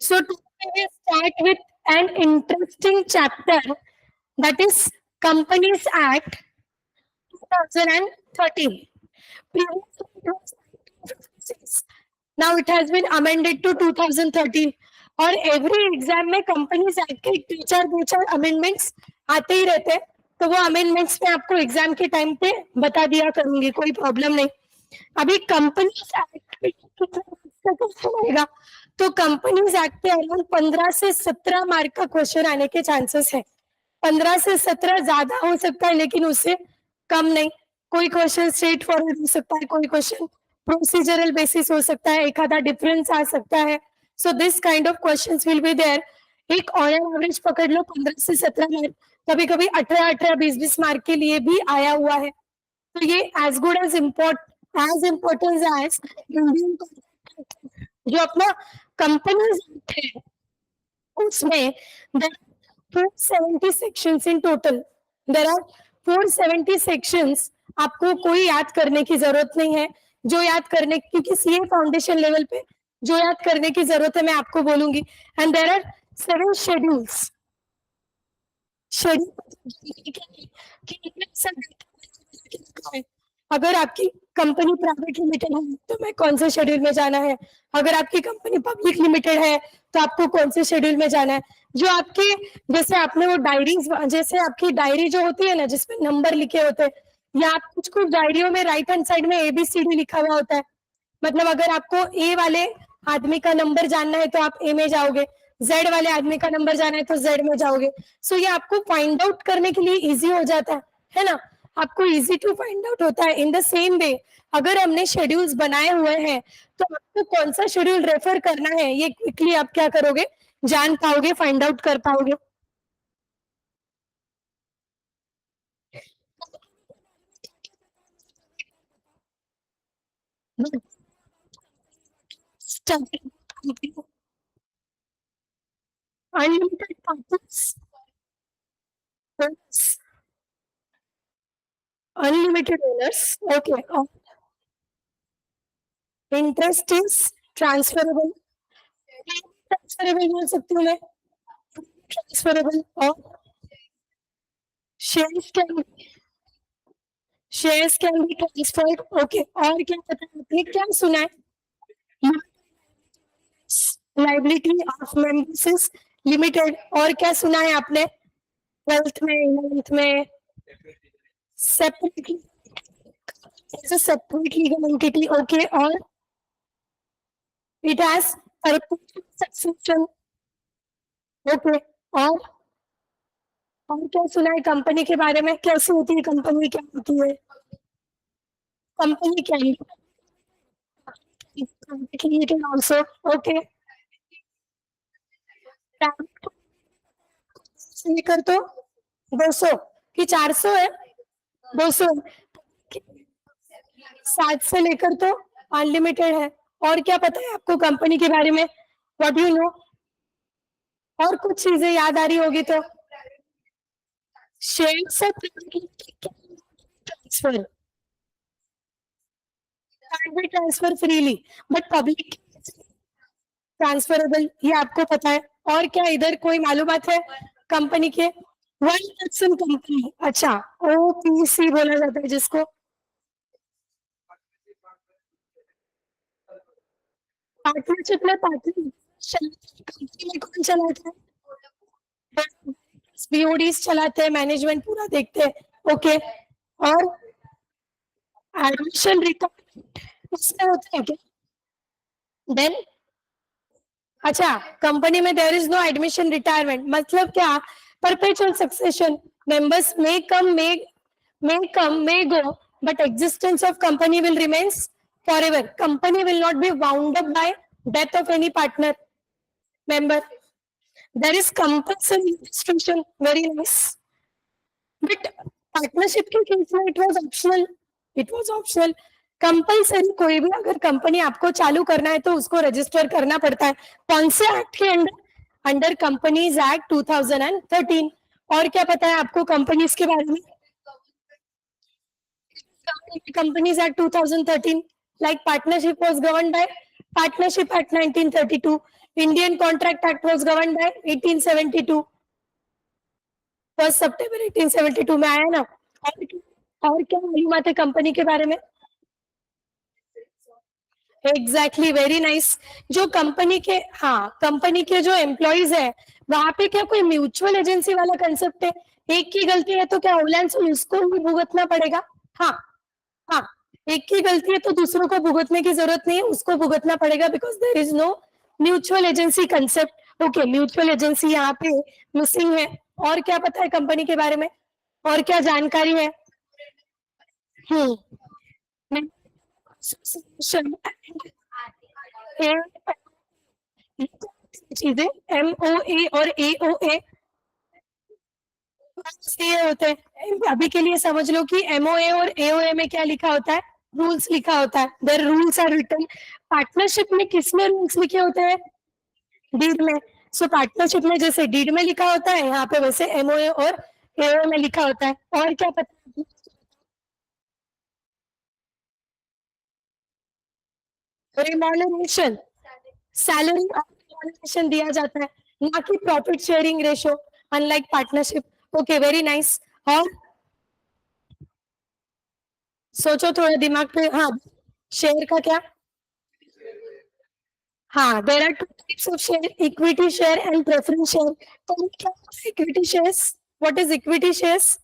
So today we start with an interesting chapter, that is Companies Act 2013. Previously it was 1956. Now it has been amended to 2013. और every exam में companies act के दो चार amendments आते ही रहते हैं, तो वो अमेंडमेंट्स में आपको एग्जाम के टाइम पे बता दिया करूंगी, कोई प्रॉब्लम नहीं. अभी कंपनीज एक्ट आएगा तो कंपनीज एक्ट पे अराउंड 15 से 17 मार्क का क्वेश्चन आने के चांसेस है. 15 से 17 ज्यादा हो सकता है, लेकिन उससे कम नहीं. कोई क्वेश्चन स्ट्रेट फॉरवर्ड हो सकता है, कोई क्वेश्चन प्रोसीजरल बेसिस हो सकता है, एक आधा डिफरेंस आ सकता है. So this kind of questions will be there. एक ऑन एवरेज पकड़ लो 15 से 17 मार्क, कभी कभी 18 20 मार्क के लिए भी आया हुआ है. तो ये as good as important as Indian जो अपना कंपनीज है उसमें 470 sections in total. There are 470 sections. आपको कोई याद करने की जरूरत नहीं है. जो याद करने, क्योंकि सीए फाउंडेशन लेवल पे जो याद करने की जरूरत है मैं आपको बोलूंगी. And there are 7 schedules. अगर आपकी कंपनी प्राइवेट लिमिटेड है तो मैं कौन से शेड्यूल में जाना है, अगर आपकी कंपनी पब्लिक लिमिटेड है तो आपको कौन से शेड्यूल में जाना है. जो आपके जैसे आपने वो डायरीज, जैसे आपकी डायरी जो होती है ना जिसमें नंबर लिखे होते हैं, या आप कुछ डायरियों में राइट हैंड साइड में ABCD लिखा हुआ होता है. मतलब अगर आपको ए वाले आदमी का नंबर जानना है तो आप ए में जाओगे, जेड वाले आदमी का नंबर जाना है तो जेड में जाओगे. सो ये आपको फाइंड आउट करने के लिए इजी हो जाता है ना. आपको इजी टू फाइंड आउट होता है. इन द सेम वे अगर हमने शेड्यूल्स बनाए हुए हैं तो आपको कौन सा शेड्यूल रेफर करना है ये क्विकली आप क्या करोगे, जान पाओगे, फाइंड आउट कर पाओगे. Unlimited partners. Unlimited owners. Okay. Interest is transferable. Transferable बोल सकती हूँ मैं. ट्रांसफरेबल. और shares can be transferred. Okay. और क्या पता है आपने क्या सुना है? Liability of members limited. और क्या सुना है आपने 12th में 11th में? Separately separate legal entity. Okay. और it has perpetual succession. Okay. और क्या सुना है कंपनी के बारे में? कैसे होती है कंपनी, क्या होती है कंपनी? क्या ऑल्सो. ओके. लेकर तो 200 कि 400 है? 200. 7 से लेकर तो अनलिमिटेड है. और क्या पता है आपको कंपनी के बारे में? What you know? और कुछ चीजें याद आ रही होगी तो शेयर से transfer transfer freely, but public transferable, ये आपको पता है. और क्या इधर कोई मालूमात है कंपनी के? One person company. अच्छा, OPC बोला जाता है जिसको. पार्टनरशिप में पार्टनर कंपनी में कौन चलाता है? BODs चलाते हैं, मैनेजमेंट पूरा देखते हैं. ओके. और एडमिशन रिटायरमेंट इसमें होता है क्या? देन अच्छा, कंपनी में there is no admission retirement. मतलब क्या? Perpetual succession. Members may come may go, but existence of company will remains forever. Company will not be wound up by death of any partner member. There is compulsory registration. Very nice. But partnership के case में it was optional. It was optional. Compulsory कोई भी अगर company आपको चालू करना है तो उसको रजिस्टर करना पड़ता है. कौन से एक्ट के अंडर? Under companies act 2013. और क्या पता है आपको कंपनीज के बारे में? Companies act 2013. like partnership was governed by Partnership Act 1932. Indian contract act was govern by 1872, 1 सितंबर 1872 में आया ना। और क्या मालूमात है कंपनी के बारे में? Exactly, very nice. जो कंपनी के, हाँ, कंपनी के जो एम्प्लॉइज है वहां पे क्या कोई म्यूचुअल एजेंसी वाला कंसेप्ट है? एक की गलती है तो क्या ओलैंड उसको ही भुगतना पड़ेगा? हाँ, हाँ, एक की गलती है तो दूसरों को भुगतने की जरूरत नहीं है, उसको भुगतना पड़ेगा, because there is no mutual agency concept. Okay, mutual agency यहाँ पे मिसिंग है। और क्या पता है कंपनी के बारे में? और क्या जानकारी है? हम्म चीजें MOA और AOA ये होते हैं। अभी के लिए समझ लो कि MOA और AOA में क्या लिखा होता है? रूल्स लिखा होता है। There rules are written. Partnership में किसमें रूल्स लिखे होते हैं? डीड में। सो पार्टनरशिप में जैसे डीड में लिखा होता है, यहाँ पे वैसे MOA और AOA में लिखा होता है। और क्या पता? रिमॉनरेशन, सैलरी रिमॉनरेशन दिया जाता है, ना कि profit sharing ratio, unlike partnership. Okay, very nice. और सोचो थोड़ा दिमाग पे। हाँ, शेयर का क्या? हाँ, there are two types of share, equity share and preference share. तो क्या equity shares? What is equity shares?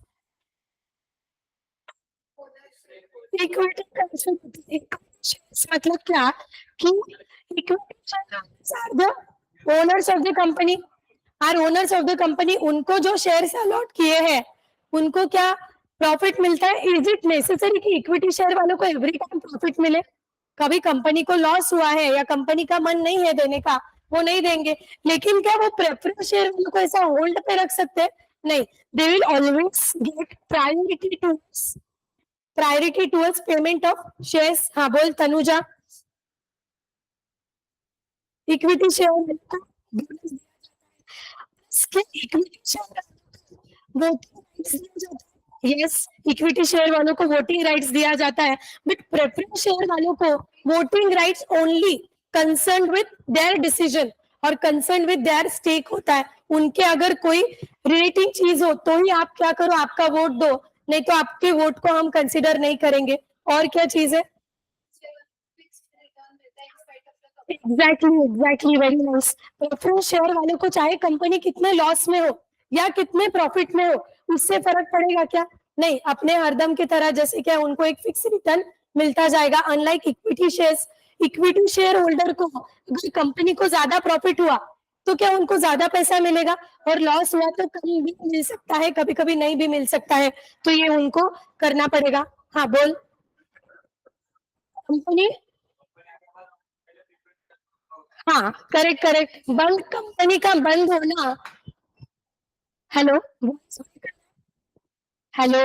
Equity shares मतलब क्या कि equity shares are the owners of the company, are owners of the company. उनको जो shares allot किए हैं उनको क्या प्रॉफिट मिलता है? इज इट नेसेसरी कि इक्विटी शेयर वालों को एवरी टाइम प्रॉफिट मिले? कभी कंपनी को लॉस हुआ है या कंपनी का मन नहीं है देने का, वो नहीं देंगे। लेकिन क्या वो प्रेफरेंस शेयर वालों को ऐसा होल्ड पे रख सकते हैं? नहीं, they will always get priority towards payment of shares. हाँ बोल Tanuja. Equity share equity share yes, equity share वालों को वोटिंग राइट्स दिया जाता है, बट प्रेफरेंस शेयर वालों को voting rights only concern with their decision और कंसर्न विद देयर स्टेक होता है। उनके अगर कोई रिलेटिंग चीज हो तो ही आप क्या करो, आपका वोट दो, नहीं तो आपके वोट को हम कंसिडर नहीं करेंगे। और क्या चीज है? Exactly, very nice. Preference share वालों को चाहे कंपनी कितने लॉस में हो या कितने प्रॉफिट में हो, उससे फर्क पड़ेगा क्या? नहीं, अपने हरदम की तरह जैसे क्या उनको एक फिक्स रिटर्न मिलता जाएगा, unlike equity shares. Equity share holder को अगर कंपनी को ज्यादा प्रॉफिट हुआ तो क्या उनको ज्यादा पैसा मिलेगा, और लॉस हुआ तो कभी भी मिल सकता है, कभी कभी नहीं भी मिल सकता है, तो ये उनको करना पड़ेगा। हाँ बोल। कंपनी, हाँ, करेक्ट करेक्ट, बंद कंपनी का बंद होना। Hello, hello,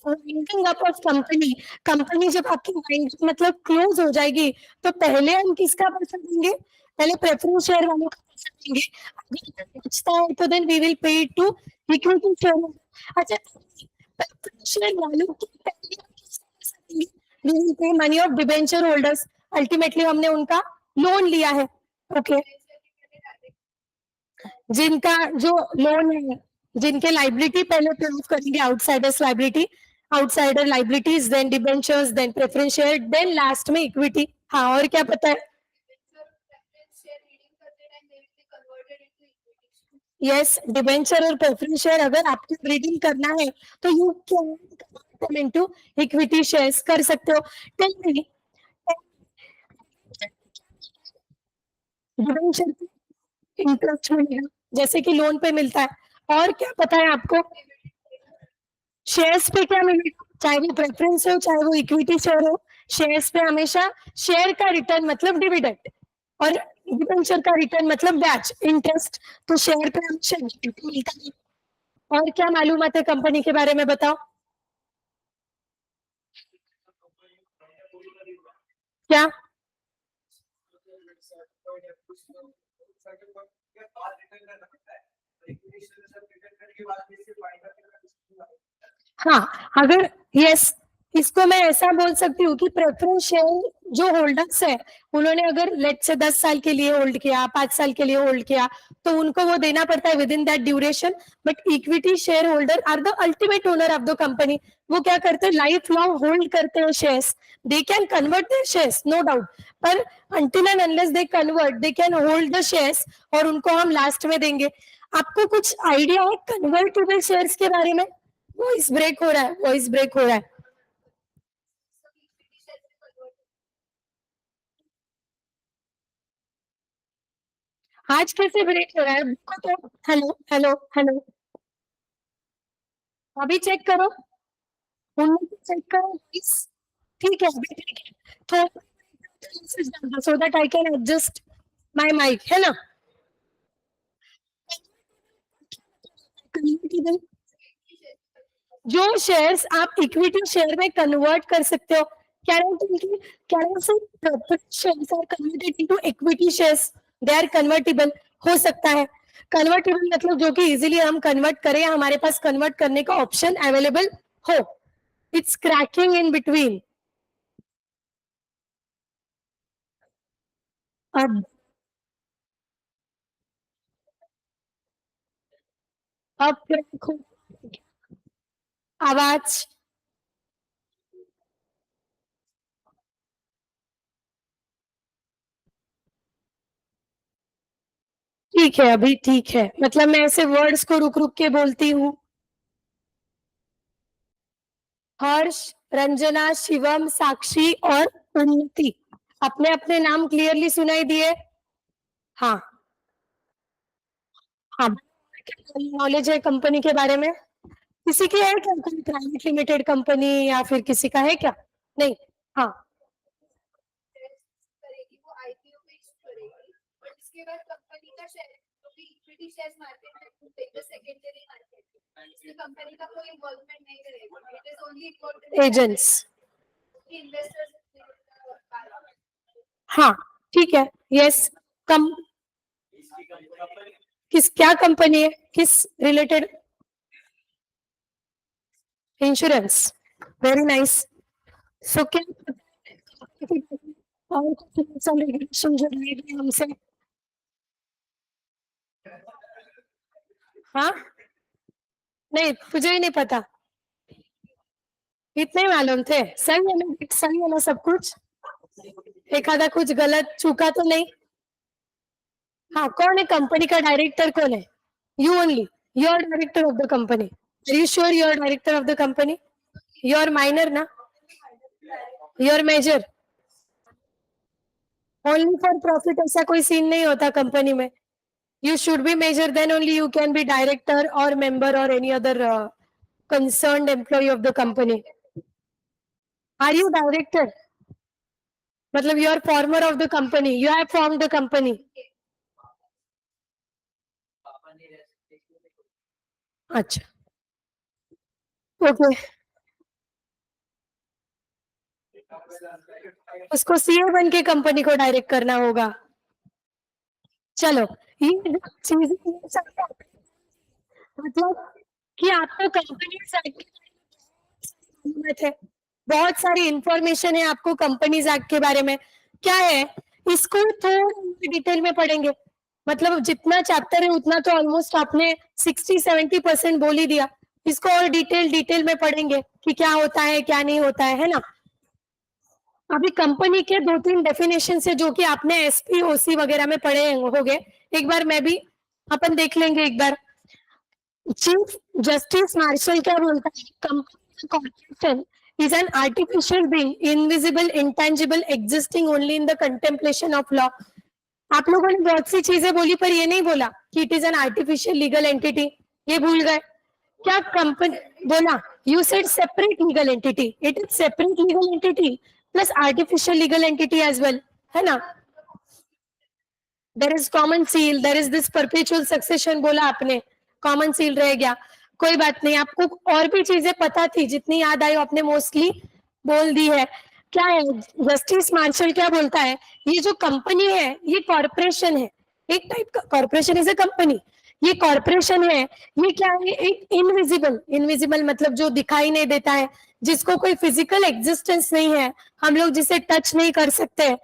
winding up of company. Company जब आपकी वाइंड मतलब क्लोज हो जाएगी तो पहले हम किसका पैसा देंगे? पहले प्रेफरेंस शेयर वालों का पैसा देंगे। अगर बचता है तो then we will pay to equity share. अच्छा, प्रेफरेंस शेयर वालों को पहले हम किसका पैसा देंगे? We will pay money of debenture holders. Ultimately हमने उनका लोन लिया है। Okay okay. जिनका जो लोन है, जिनके लाइबिलिटी पहले पे ऑफ करेंगे, outsiders liability, outsider liabilities, then debentures, then preference share, then last में इक्विटी। हाँ, और क्या पता है? यस, डिबेंचर और प्रेफरेंस शेयर अगर आपको रीडिंग करना है तो you can into equity shares कर सकते हो। टेल मी, डिबेंचर इंटरेस्ट मिलेगा जैसे कि लोन पे मिलता है। और क्या पता है आपको शेयर्स पे क्या मिलेगा? चाहे वो प्रेफरेंस हो चाहे वो इक्विटी शेयर हो, शेयर्स पे हमेशा शेयर का रिटर्न मतलब डिविडेंड, और डिबेंचर का रिटर्न मतलब ब्याज, इंटरेस्ट। तो शेयर पे हमेशा मिलता है। और क्या मालूमात है कंपनी के बारे में बताओ? क्या? हाँ, अगर यस, इसको मैं ऐसा बोल सकती हूँ कि प्रेफरेंस शेयर जो होल्डर्स है, उन्होंने अगर लेट से 10 साल के लिए होल्ड किया, 5 साल के लिए होल्ड किया, तो उनको वो देना पड़ता है within that duration. But equity share holder are the ultimate owner of the company. वो क्या करते हैं, लाइफ लॉन्ग होल्ड करते हैं shares. They can convert their shares, no doubt, पर until and unless they convert, they can hold the shares और उनको हम लास्ट में देंगे. आपको कुछ आइडिया है कन्वर्टेबल शेयर्स के बारे में? वॉइस ब्रेक हो रहा है, वॉइस ब्रेक हो रहा है. आज कैसे ब्रेक हो रहा है? तो हेलो हेलो हेलो, अभी चेक करो, उनमें से चेक करो प्लीज. ठीक है, अभी ठीक है. तो so that I can adjust my mic, है ना? कन्वर्टेबल जो शेयर्स आप इक्विटी शेयर में कन्वर्ट कर सकते हो, shares are converted into equity shares, they are convertible. हो सकता है कन्वर्टेबल मतलब जो कि इजीली हम कन्वर्ट करें, हमारे पास कन्वर्ट करने का ऑप्शन अवेलेबल हो. It's cracking in between. अब क्रैक हो आवाज. ठीक है, अभी ठीक है, मतलब मैं ऐसे वर्ड्स को रुक रुक के बोलती हूँ. हर्ष, रंजना, शिवम, साक्षी और उन्नति अपने अपने नाम क्लियरली सुनाई दिए? हाँ. हाँ, नॉलेज है कंपनी के बारे में? किसी की है क्या, कोई प्राइवेट लिमिटेड कंपनी या फिर किसी का है क्या? नहीं. हाँ. करेगी वो आईपीओ पे इशू करेगी, और उसके बाद कंपनी का शेयर जो भी इक्विटी शेयर मार्केट में देगा सेकेंडरी मार्केट, इसमें कंपनी का कोई इन्वॉल्वमेंट नहीं करेगा. It is only agents, investors. हाँ, ठीक है. यस. कम किस क्या कंपनी है, किस related? Insurance. Very nice. So क्या और कुछ रेगुलेशन जो रहेगी हमसे? हाँ, नहीं तुझे ही नहीं पता, इतने ही मालूम थे. सही है ना, सही है ना सब कुछ? एक आधा कुछ गलत चूका तो नहीं? हाँ, कौन है कंपनी का डायरेक्टर, कौन है? You only, you are director of the company? You sure you are director of the company? You are minor ना, you are major? Only for profit ऐसा कोई सीन नहीं होता कंपनी में. You should be major, then only you can be director or member or any other concerned employee of the company. Are you director? मतलब you are former of the company, you have formed the company. अच्छा, okay. उसको CA बन के company को direct करना होगा. चलो, ये चीज मतलब कि आपको कंपनीज एक्ट थे, बहुत सारी इंफॉर्मेशन है आपको कंपनीज एक्ट के बारे में. क्या है, इसको थोड़ा डिटेल में पढ़ेंगे. मतलब जितना चैप्टर है उतना तो ऑलमोस्ट आपने 60-70% बोल ही दिया. इसको और डिटेल में पढ़ेंगे कि क्या होता है क्या नहीं होता है ना? अभी कंपनी के 2-3 डेफिनेशन है जो कि आपने एसपी ओसी वगैरह में पढ़े होंगे. एक बार मैं भी अपन देख लेंगे एक बार. चीफ जस्टिस मार्शल क्या बोलता है, company corporation is an artificial being, invisible, intangible, existing only in the contemplation of law. आप लोगों ने बहुत सी चीजें बोली पर ये नहीं बोला कि it is an artificial legal entity. ये भूल गए क्या? कंपनी बोला, you said separate legal entity, it is separate legal entity plus artificial legal entity as well, है ना? There is common seal, there is this perpetual succession बोला आपने, common seal रह गया. कोई बात नहीं, आपको और भी चीजें पता थी, जितनी याद आई आपने मोस्टली बोल दी है. क्या है, जस्टिस मार्शल क्या बोलता है, ये जो कंपनी है ये कॉर्पोरेशन है, एक टाइप का कॉर्पोरेशन इज अ कंपनी. ये कॉर्पोरेशन है, ये क्या है, एक इनविजिबल मतलब जो दिखाई नहीं देता है, जिसको कोई फिजिकल एग्जिस्टेंस नहीं है, हम लोग जिसे टच नहीं कर सकते,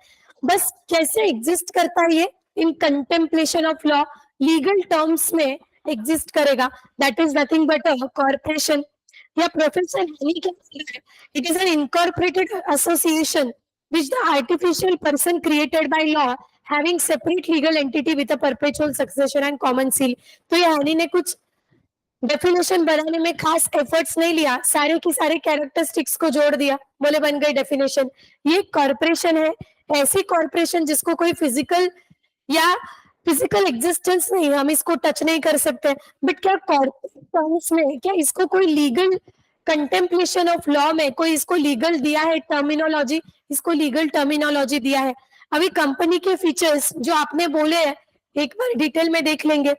बस कैसे एग्जिस्ट करता है ये, in contemplation of law, legal terms में एग्जिस्ट करेगा, that is nothing but a corporation या profession. It is an incorporated association which the artificial person created by law having separate legal entity with a perpetual succession and common seal। तो ये हनी ने कुछ definition बनाने में खास efforts नहीं लिया, सारे की सारे कैरेक्टरिस्टिक्स को जोड़ दिया, बोले बन गई डेफिनेशन। ये कॉर्पोरेशन है, ऐसी कॉर्पोरेशन जिसको कोई फिजिकल या फिजिकल एग्जिस्टेंस नहीं, हम इसको टच नहीं कर सकते, बट क्या कॉर्पोरेट टर्म्स में क्या इसको कोई लीगल कंटेम्पलेशन ऑफ लॉ में कोई इसको लीगल दिया है, टर्मिनोलॉजी, इसको लीगल टर्मिनोलॉजी दिया है। अभी कंपनी के फीचर्स जो आपने बोले हैं एक बार डिटेल में देख लेंगे।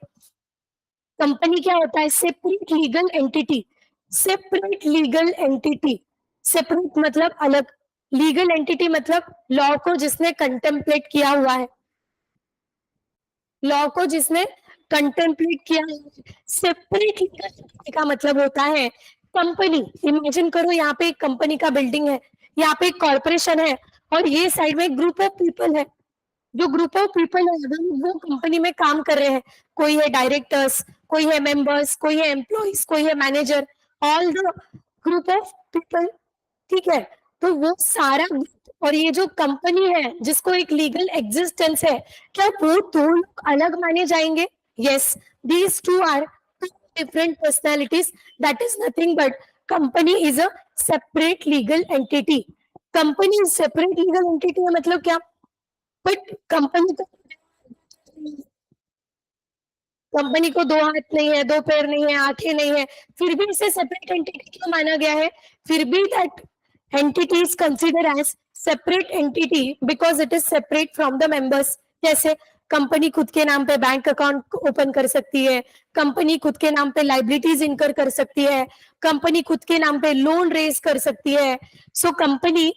कंपनी क्या होता है, separate legal entity, separate legal entity, separate मतलब अलग, लीगल एंटिटी मतलब लॉ को जिसने कंटेम्पलेट किया हुआ है, लॉ को जिसने कंटेम्पलेट किया है। सेपरेट लीगल एंटिटी का मतलब होता है कंपनी, इमेजिन करो यहाँ पे एक कंपनी का बिल्डिंग है, यहाँ पे एक कॉर्पोरेशन है, और ये साइड में ग्रुप ऑफ पीपल है, जो ग्रुप ऑफ पीपल है वो कंपनी में काम कर रहे हैं, कोई है डायरेक्टर्स, कोई है मेंबर्स, कोई है एम्प्लॉइज, कोई है manager, all the group of people, ठीक है। तो वो सारा और ये जो कंपनी है जिसको एक लीगल एग्जिस्टेंस है, क्या वो दो लोग अलग माने जाएंगे? Yes, these two are different personalities, that is nothing but company is a separate legal entity। company is separate legal entity है मतलब क्या, बट कंपनी को दो हाथ नहीं है, दो पैर नहीं है, आंखें नहीं है, फिर भी इसे सेपरेट एंटिटी क्यों माना गया है? फिर भी that entity is consider as separate entity because it is separate from the members. जैसे कंपनी खुद के नाम पे बैंक अकाउंट ओपन कर सकती है, कंपनी खुद के नाम पे लाइबिलिटीज इनकर कर सकती है, कंपनी खुद के नाम पे लोन रेज कर सकती है। सो कंपनी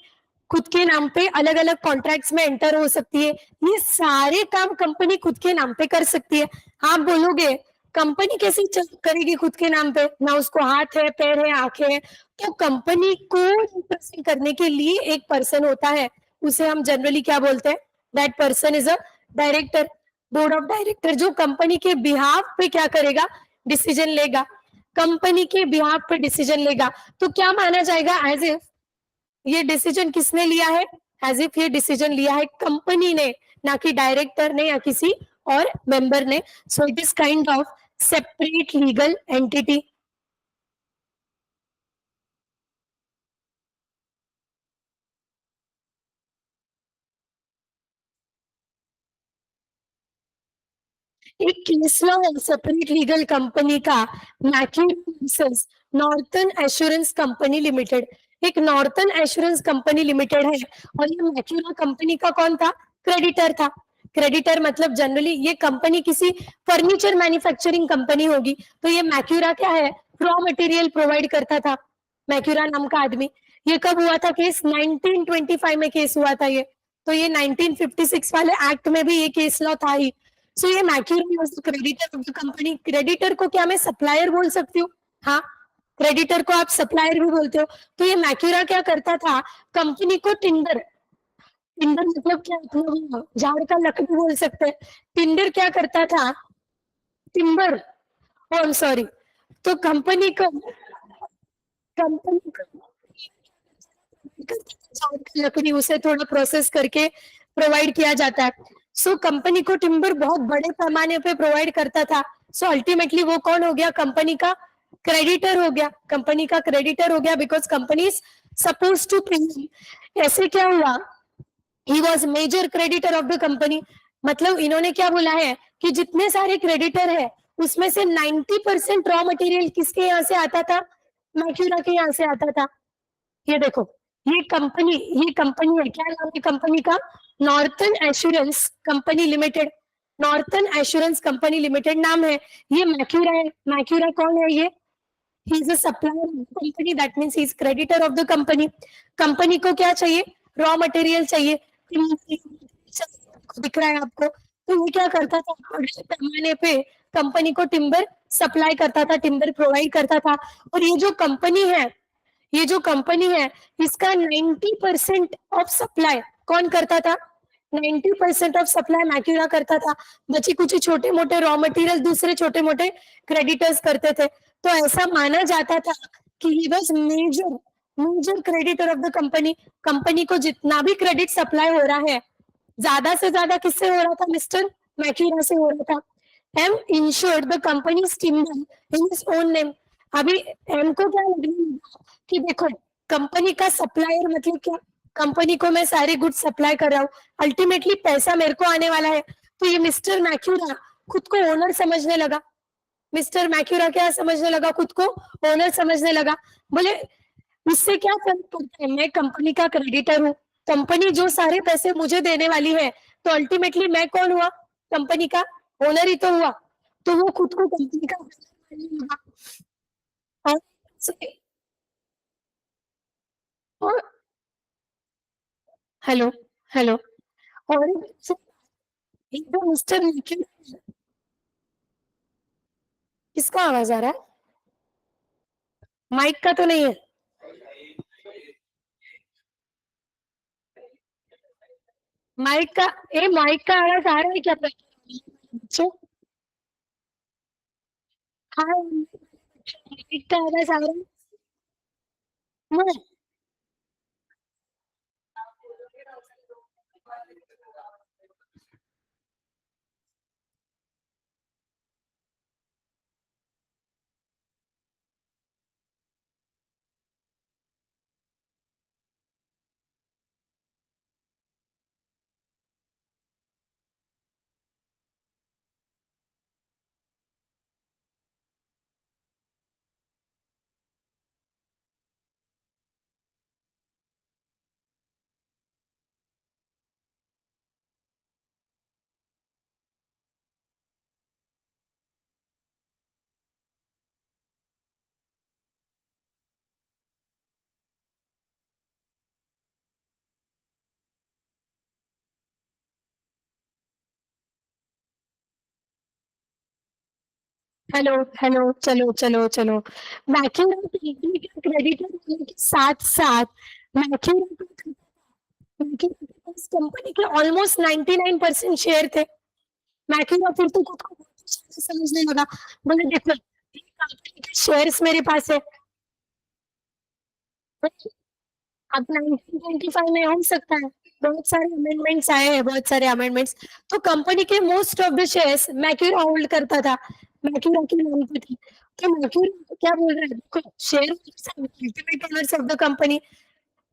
खुद के नाम पे अलग अलग कॉन्ट्रैक्ट्स में एंटर हो सकती है, ये सारे काम कंपनी खुद के नाम पे कर सकती है। आप बोलोगे कंपनी कैसे करेगी खुद के नाम पे, ना उसको हाथ है, पैर है, आंखें है। तो कंपनी को रिप्रेजेंट करने के लिए एक पर्सन होता है, उसे हम जनरली क्या बोलते हैं, that person is a director, board of director, जो कंपनी के बिहाफ पे क्या करेगा, डिसीजन लेगा, कंपनी के बिहाफ पे डिसीजन लेगा। तो क्या माना जाएगा, एज इफ ये डिसीजन किसने लिया है, एज इफ ये डिसीजन लिया है कंपनी ने, ना कि डायरेक्टर ने या किसी और मेंबर ने। सो it is kind of separate legal entity. एक केस लॉ है सेपरेट लीगल कंपनी का, नॉर्थन एश्योरेंस कंपनी लिमिटेड। एक नॉर्थन एश्योरेंस कंपनी लिमिटेड है, और ये मैक्यूरा कंपनी का कौन था, क्रेडिटर था। क्रेडिटर मतलब जनरली ये कंपनी किसी फर्नीचर मैन्युफैक्चरिंग कंपनी होगी, तो ये मैक्यूरा क्या है, रॉ मटेरियल प्रोवाइड करता था, मैक्यूरा नाम का आदमी। ये कब हुआ था केस, 1925 में केस हुआ था ये, तो ये 1956 वाले एक्ट में भी ये केस लॉ था ही। सो ये Macaura creditor of the company. Creditor को क्या मैं सप्लायर बोल सकती हूँ? हाँ, क्रेडिटर को आप सप्लायर भी बोलते हो। तो ये मैक्यूरा क्या करता था, कंपनी को टिंडर, टिंडर मतलब क्या, झाड़ का लकड़ी बोल सकते हैं। टिंडर क्या करता था, टिम्बर, ओ सॉरी, तो कंपनी को लकड़ी उसे थोड़ा प्रोसेस करके प्रोवाइड किया जाता है। सो कंपनी को टिम्बर बहुत बड़े पैमाने पे प्रोवाइड करता था। सो अल्टीमेटली वो कौन हो गया, कंपनी का क्रेडिटर हो गया, कंपनी का क्रेडिटर हो गया, बिकॉज कंपनी सपोज टू पे। ऐसे क्या हुआ, he was major creditor of the company. मतलब इन्होंने क्या बोला है कि जितने सारे क्रेडिटर है उसमें से 90% रॉ मटेरियल किसके यहाँ से आता था, मैक्यूरा के यहाँ से आता था। ये देखो, ये कंपनी है, क्या नाम है कंपनी का, northern assurance Company limited, northern assurance Company Limited नाम है। ये मैक्यूरा है, मैक्यूरा कौन है, ये he is a supplier of the company, that means he is creditor of the company। Company को क्या चाहिए, रॉ मटेरियल चाहिए, दिख रहा है आपको। तो ये क्या करता था, बड़े पैमाने पे कंपनी को टिम्बर सप्लाई करता था, टिम्बर प्रोवाइड करता था। और ये जो कंपनी है, ये जो कंपनी है, इसका 90% ऑफ सप्लाई कौन करता था? 90% ऑफ सप्लाई मैक्यूरा करता था। बची कुछ छोटे मोटे रॉ मटेरियल दूसरे छोटे मोटे क्रेडिटर्स करते थे। तो ऐसा माना जाता था कि he was major major creditor of the company. Company को जितना भी क्रेडिट सप्लाई हो रहा है, ज्यादा से ज्यादा किससे हो रहा था? मिस्टर मैक्यूरा से हो रहा था। M insured the company timber in his own name. अभी एम को क्या लगने लगा कि देखो, कंपनी का सप्लायर मतलब क्या? कंपनी को मैं सारे गुड्स सप्लाई कर रहा हूँ, अल्टीमेटली पैसा मेरे को आने वाला है। तो ये मिस्टर मैक्यूरा खुद को ओनर समझने लगा। मिस्टर मैक्यूरा क्या समझने लगा? खुद को ओनर समझने लगा। बोले इससे क्या फर्क पड़ता है, मैं कंपनी का क्रेडिटर हूँ, कंपनी जो सारे पैसे मुझे देने वाली है, तो अल्टीमेटली मैं कौन हुआ? कंपनी का ओनर ही तो हुआ। तो वो खुद को कंपनी का और, और हेलो हेलो और एकदम मिस्टर किसका आवाज आ रहा है? माइक का तो नहीं है? माइक का, ए माइक का आवाज आ रहा है क्या? बच्चों, हाँ माइक का आवाज आ रहा है ना? हेलो हेलो, चलो चलो चलो। मैक्यूरा क्रेडिटर होने के साथ साथ मैक्यूरा कंपनी के ऑलमोस्ट 99% शेयर थे। मैक्यूरा फिर तो खुद को बहुत अच्छा समझने लगा। बोले देखो, कंपनी के शेयर्स मेरे पास है, अब 1925 में हो सकता है, बहुत सारे अमेंडमेंट्स आए हैं, बहुत सारे अमेंडमेंट्स। तो कंपनी के most of the shares Macaura hold करता था, मैक्यूरा के नाम पे थी। तो मैक्यूरा क्या बोल रहा है? देखो, share ultimate owners of the company,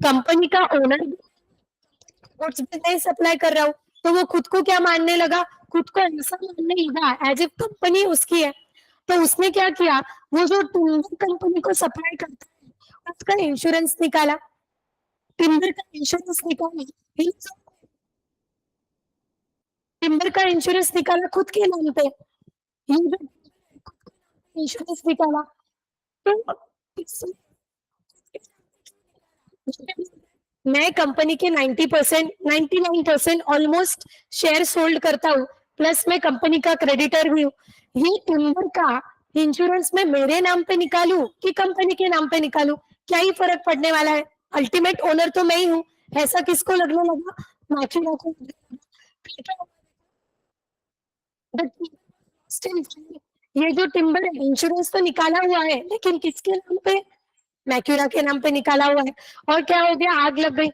company का ओनर गुड्स भी नहीं सप्लाई कर रहा हूँ। तो वो खुद को क्या मानने लगा? खुद को ऐसा मानने लगा एज इफ कंपनी उसकी है। तो उसने क्या किया? वो जो टिम्बर कंपनी को सप्लाई करता है उसका इंश्योरेंस निकाला, टिम्बर का इंश्योरेंस निकाला, टिम्बर का इंश्योरेंस निकाला खुद के नाम पे, ये जो इंश्योरेंस निकाला। तो मैं कंपनी के 90% 99% ऑलमोस्ट शेयर होल्ड करता हूँ, प्लस मैं कंपनी का क्रेडिटर भी हूँ। ये टिम्बर का इंश्योरेंस मैं मेरे नाम पे निकालू कि कंपनी के नाम पे निकालू, क्या ही फर्क पड़ने वाला है? अल्टीमेट ओनर तो मैं ही हूँ। ऐसा किसको लगने लगा? मैक्यूरा को। ये जो टिम्बर इंश्योरेंस तो निकाला हुआ है, लेकिन किसके नाम पे? मैक्यूरा के नाम पे निकाला हुआ है। और क्या हो गया? आग लग गई,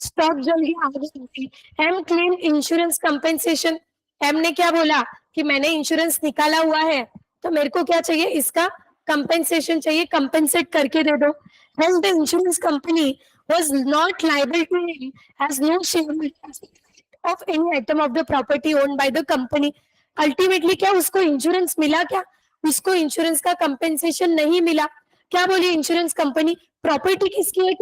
स्टॉक जल गया, आग लग गई। M claim insurance compensation. M ने क्या बोला कि मैंने इंश्योरेंस निकाला हुआ है, तो मेरे को क्या चाहिए? इसका कंपेंसेशन चाहिए, कंपेंसेट करके दे दो। Hence the insurance company was not liable to him as no share of any item of the property owned by the company. Ultimately क्या उसको इंश्योरेंस मिला? क्या उसको इंश्योरेंस का कंपेंसेशन नहीं मिला? क्या बोली इंश्योरेंस कंपनी? प्रॉपर्टी किसकी है?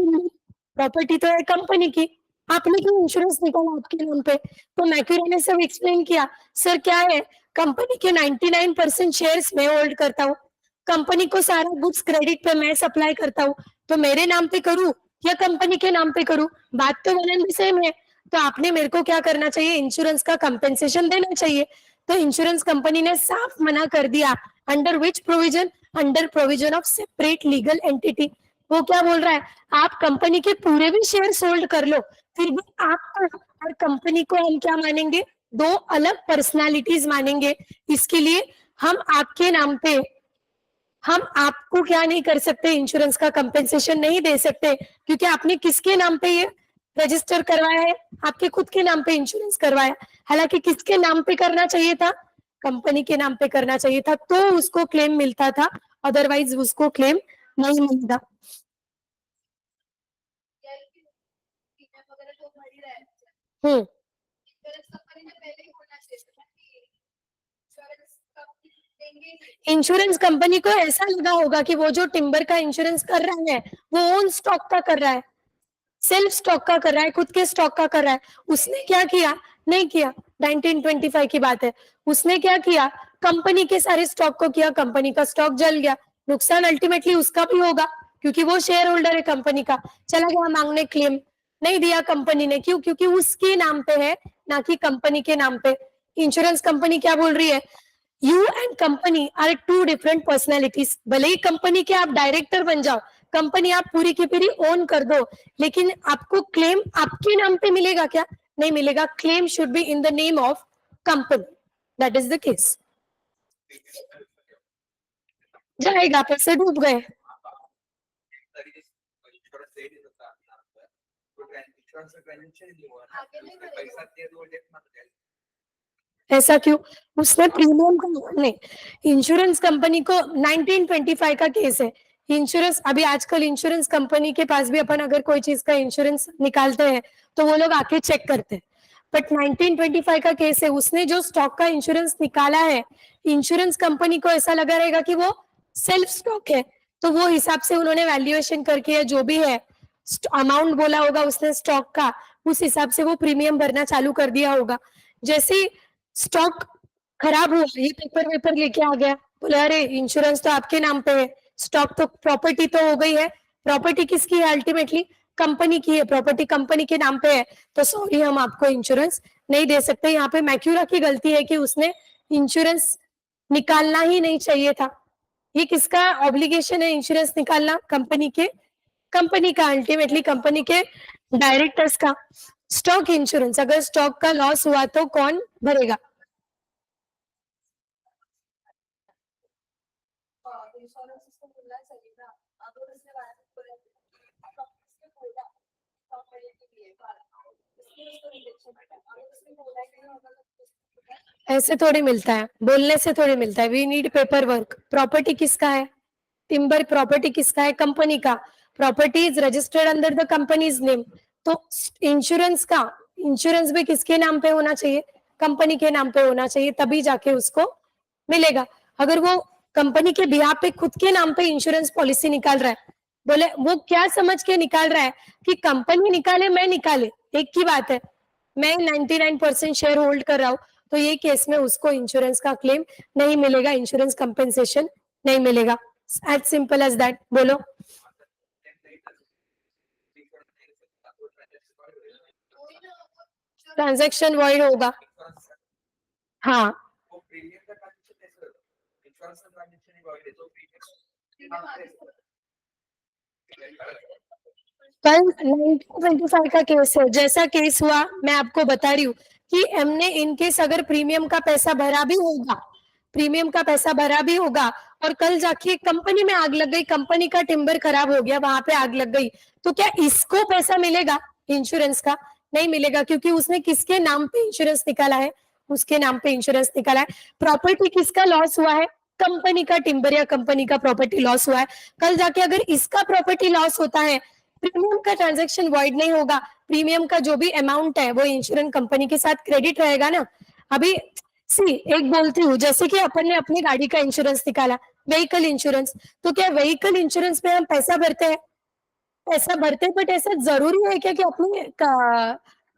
प्रॉपर्टी तो है कंपनी की, आपने क्यों इंश्योरेंस निकाला आपके नाम पे? तो मैक्यूरा ने सब एक्सप्लेन किया, सर क्या है, कंपनी के 99% शेयर्स मैं होल्ड करता हूँ, कंपनी को सारा गुड्स क्रेडिट पे मैं सप्लाई करता हूँ, तो मेरे नाम पे करूँ या कंपनी के नाम पे करूँ? बात तो वन एंड सेम है। तो आपने मेरे को क्या करना चाहिए? इंश्योरेंस का कंपेंसेशन देना चाहिए। तो इंश्योरेंस कंपनी ने साफ मना कर दिया, under which provision, under provision of separate legal entity. वो क्या बोल रहा है, आप कंपनी के पूरे भी शेयर होल्ड कर लो, फिर भी आपको और कंपनी को हम क्या मानेंगे, दो अलग पर्सनालिटीज मानेंगे। इसके लिए हम आपके नाम पे, हम आपको क्या नहीं कर सकते, इंश्योरेंस का कंपेंसेशन नहीं दे सकते, क्योंकि आपने किसके नाम पे ये रजिस्टर करवाया है, आपके खुद के नाम पे इंश्योरेंस करवाया। हालांकि किसके नाम पे करना चाहिए था, कंपनी के नाम पे करना चाहिए था, तो उसको क्लेम मिलता था, अदरवाइज उसको क्लेम नहीं मिलता। इंश्योरेंस कंपनी को ऐसा लगा होगा कि वो जो टिम्बर का इंश्योरेंस कर रहा है वो ओन स्टॉक का कर रहा है, सेल्फ स्टॉक का कर रहा है, खुद के स्टॉक का कर रहा है। उसने क्या किया, नहीं किया, 1925 की बात है, उसने क्या किया, कंपनी के सारे स्टॉक को किया, कंपनी का स्टॉक जल गया, नुकसान अल्टीमेटली उसका भी होगा, क्योंकि वो शेयर होल्डर है कंपनी का। चला गया मांगने क्लेम, नहीं दिया कंपनी ने, क्यों, क्योंकि उसके नाम पे है, ना कि कंपनी के नाम पे। इंश्योरेंस कंपनी क्या बोल रही है, you and company are two different personalities. भले ही कंपनी के आप डायरेक्टर बन जाओ, कंपनी आप पूरी की पूरी ओन कर दो, लेकिन आपको क्लेम आपके नाम पे मिलेगा क्या, नहीं मिलेगा। Claim should be in the name of company, that is the case. जाएगा, पैसे डूब गए। ऐसा क्यों, उसने प्रीमियम का नहीं, इंश्योरेंस कंपनी को 1925 का केस है। इंश्योरेंस अभी आजकल इंश्योरेंस कंपनी के पास भी अपन अगर कोई चीज का इंश्योरेंस निकालते हैं तो वो लोग आके चेक करते हैं, बट 1925 का केस है, उसने जो स्टॉक का इंश्योरेंस निकाला है, इंश्योरेंस कंपनी को ऐसा लगा रहेगा कि वो सेल्फ स्टॉक है, तो वो हिसाब से उन्होंने वैल्यूएशन करके जो भी है अमाउंट बोला होगा उसने स्टॉक का, उस हिसाब से वो प्रीमियम भरना चालू कर दिया होगा। जैसे स्टॉक खराब हुआ, ये पेपर वेपर लेके आ गया, बोले अरे इंश्योरेंस तो आपके नाम पे है, स्टॉक तो प्रॉपर्टी तो हो गई है, प्रॉपर्टी किसकी है, अल्टीमेटली कंपनी की है, प्रॉपर्टी कंपनी के नाम पे है, तो सॉरी हम आपको इंश्योरेंस नहीं दे सकते। यहाँ पे मैक्यूरा की गलती है कि उसने इंश्योरेंस निकालना ही नहीं चाहिए था। ये किसका ऑब्लिगेशन है इंश्योरेंस निकालना, कंपनी के, कंपनी का, अल्टीमेटली कंपनी के डायरेक्टर्स का। स्टॉक इंश्योरेंस, अगर स्टॉक का लॉस हुआ तो कौन भरेगा, ऐसे थोड़ी मिलता है, बोलने से थोड़ी मिलता है, we need paper work. Property किसका है, टिम्बर प्रॉपर्टी किसका है, कंपनी का, property is registered under the company's name, तो इंश्योरेंस का, इंश्योरेंस भी किसके नाम पे होना चाहिए, कंपनी के नाम पे होना चाहिए, तभी जाके उसको मिलेगा। अगर वो कंपनी के बिहाफ पे खुद के नाम पे इंश्योरेंस पॉलिसी निकाल रहा है, बोले वो क्या समझ के निकाल रहा है कि कंपनी निकाले मैं निकाले एक ही बात है, मैं 99% शेयर होल्ड कर रहा हूं, तो ये केस में उसको इंश्योरेंस का क्लेम नहीं मिलेगा, इंश्योरेंस कंपेंसेशन नहीं मिलेगा, एज सिंपल एज दैट। बोलो, ट्रांजैक्शन वॉइड होगा, हाँ, कल 1925 का केस है, जैसा केस हुआ मैं आपको बता रही हूँ कि हमने इनकेस अगर प्रीमियम का पैसा भरा भी होगा, प्रीमियम का पैसा भरा भी होगा और कल जाके कंपनी में आग लग गई, कंपनी का टिम्बर खराब हो गया, वहां पे आग लग गई, तो क्या इसको पैसा मिलेगा इंश्योरेंस का, नहीं मिलेगा, क्योंकि उसने किसके नाम पे इंश्योरेंस निकाला है, उसके नाम पे इंश्योरेंस निकाला है। प्रॉपर्टी किसका लॉस हुआ है, कंपनी का टिम्बर या कंपनी का प्रॉपर्टी लॉस हुआ है, कल जाके अगर इसका प्रॉपर्टी लॉस होता है, प्रीमियम का ट्रांजैक्शन वॉइड नहीं होगा, प्रीमियम का जो भी अमाउंट है वो इंश्योरेंस कंपनी के साथ क्रेडिट रहेगा ना। अभी सी एक बोलती हूँ, जैसे कि अपन ने अपनी गाड़ी का इंश्योरेंस निकाला, व्हीकल इंश्योरेंस, तो क्या व्हीकल इंश्योरेंस में हम पैसा भरते हैं, पैसा भरते हैं, बट ऐसा जरूरी है क्या कि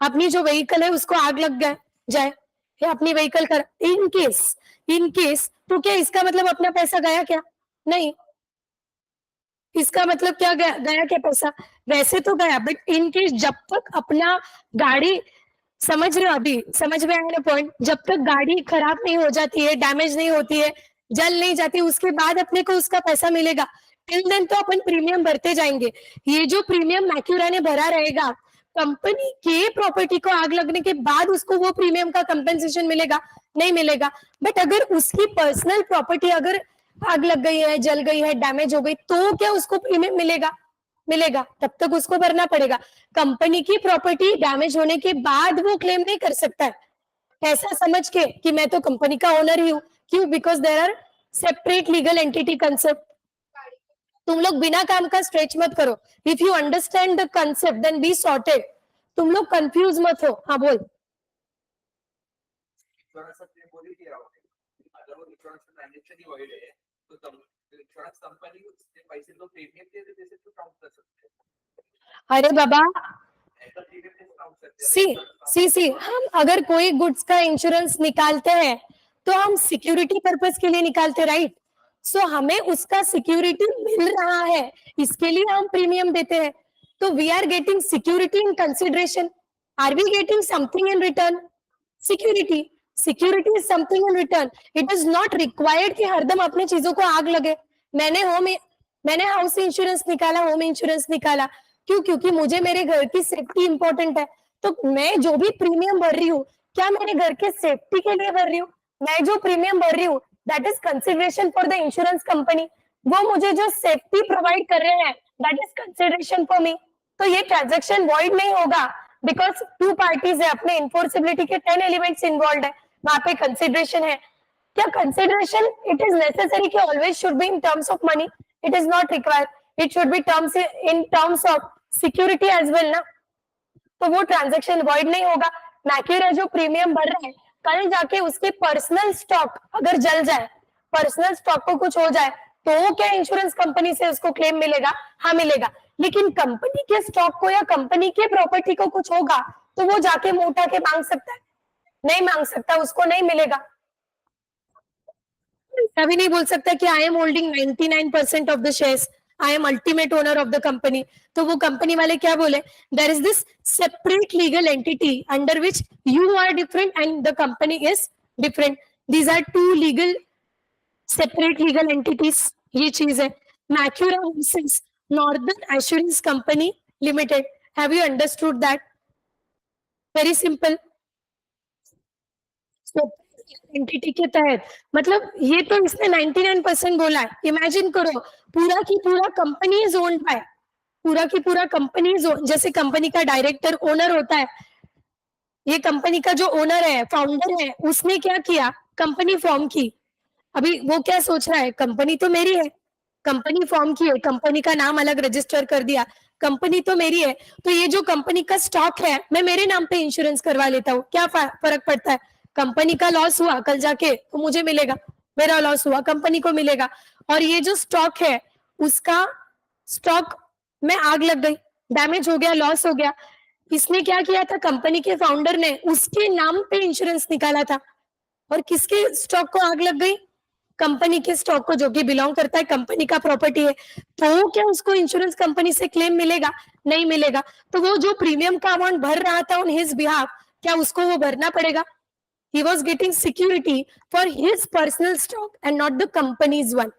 अपनी जो व्हीकल है उसको आग लग जाए या अपनी व्हीकल कर, इन केस तो क्या इसका मतलब अपना पैसा गया क्या, नहीं, इसका मतलब क्या गया, गया क्या पैसा, वैसे तो गया, बट इन केस जब तक अपना गाड़ी समझ रहे हो? अभी समझ में आया ना पॉइंट? जब तक गाड़ी खराब नहीं हो जाती है, डैमेज नहीं होती है, जल नहीं जाती, उसके बाद अपने को उसका पैसा मिलेगा। टिल देन तो अपन प्रीमियम भरते जाएंगे। ये जो प्रीमियम मैक्यूरा ने भरा रहेगा, कंपनी के प्रॉपर्टी को आग लगने के बाद उसको वो प्रीमियम का कंपेंसेशन मिलेगा? नहीं मिलेगा। बट अगर उसकी पर्सनल प्रॉपर्टी अगर आग लग गई है, जल गई है, डैमेज हो गई, तो क्या उसको प्रीमियम मिलेगा? मिलेगा। तब तक उसको भरना पड़ेगा। कंपनी की प्रॉपर्टी डैमेज होने के बाद वो क्लेम नहीं कर सकता है, ऐसा समझ के कि मैं तो कंपनी का ओनर ही हूं। क्यों? Because there are separate legal entity concept. तुम लोग बिना काम का स्ट्रेच मत करो। If you understand the concept then be sorted. तुम लोग कंफ्यूज मत हो। हाँ बोल। अरे बाबा, सी सी हम अगर कोई गुड्स का इंश्योरेंस निकालते हैं तो हम सिक्योरिटी पर्पस के लिए निकालते, राइट? सो हमें उसका सिक्योरिटी मिल रहा है, इसके लिए हम प्रीमियम देते हैं। तो we are getting security in consideration. Are we getting something in return? Security. Security is something in return. It is not required कि हरदम अपनी चीजों को आग लगे। मैंने हाउस इंश्योरेंस निकाला, होम इंश्योरेंस निकाला, क्यों? क्योंकि मुझे मेरे घर की सेफ्टी इंपॉर्टेंट है। तो मैं जो भी प्रीमियम भर रही हूँ, क्या मेरे घर के सेफ्टी के लिए भर रही हूँ? मैं जो प्रीमियम भर रही हूँ that is consideration for the insurance company. वो मुझे जो सेफ्टी प्रोवाइड कर रहे हैं that is consideration for me. तो ये ट्रांजेक्शन वॉइड नहीं होगा बिकॉज टू पार्टीज है, अपने इन्फोर्सिबिलिटी के 10 एलिमेंट्स इन्वॉल्व है, वहां पे कंसिडरेशन है। क्या कंसिडरेशन इट इज नेसेसरी कि always should be in terms of money? It is not required. It should be terms in terms of security as well ना। तो वो ट्रांजेक्शन वॉइड नहीं होगा। मैक्यूरा जो प्रीमियम भर रहा है, कल जाके उसके पर्सनल स्टॉक अगर जल जाए, पर्सनल स्टॉक को कुछ हो जाए, तो क्या इंश्योरेंस कंपनी से उसको क्लेम मिलेगा? हाँ मिलेगा। लेकिन कंपनी के स्टॉक को या कंपनी के प्रॉपर्टी को कुछ होगा तो वो जाके मुंह उठा के मांग सकता है? नहीं मांग सकता, उसको नहीं मिलेगा। कभी नहीं बोल सकता कि I am holding 99% of the shares, I am ultimate owner of the company. तो वो कंपनी वाले क्या बोले? There is this separate legal entity under which you are different and the company is different. These are two legal separate legal entities. ये चीज है। Macaura versus Northern Assurance Company Limited. Have you understood that? Very simple. Entity के तहत मतलब ये तो इसने 99% बोला है। इमेजिन करो पूरा की पूरा कंपनी इज ओन्ड बाय, पूरा की पूरा कंपनी इज, जैसे कंपनी का डायरेक्टर ओनर होता है, ये कंपनी का जो ओनर है, फाउंडर है, उसने क्या किया? कंपनी फॉर्म की। अभी वो क्या सोच रहा है? कंपनी तो मेरी है, कंपनी फॉर्म की है, कंपनी का नाम अलग रजिस्टर कर दिया, कंपनी तो मेरी है, तो ये जो कंपनी का स्टॉक है मैं मेरे नाम पे इंश्योरेंस करवा लेता हूँ। क्या फर्क पड़ता है? कंपनी का लॉस हुआ कल जाके तो मुझे मिलेगा, मेरा लॉस हुआ कंपनी को मिलेगा। और ये जो स्टॉक है उसका स्टॉक में आग लग गई, डैमेज हो गया, लॉस हो गया, इसने क्या किया था? कंपनी के फाउंडर ने उसके नाम पे इंश्योरेंस निकाला था। और किसके स्टॉक को आग लग गई? कंपनी के स्टॉक को, जो कि बिलोंग करता है, कंपनी का प्रॉपर्टी है। तो क्या उसको इंश्योरेंस कंपनी से क्लेम मिलेगा? नहीं मिलेगा। तो वो जो प्रीमियम का अमाउंट भर रहा था ऑन हिज बिहाफ, क्या उसको वो भरना पड़ेगा? He was getting security for his personal stock and not the company's one,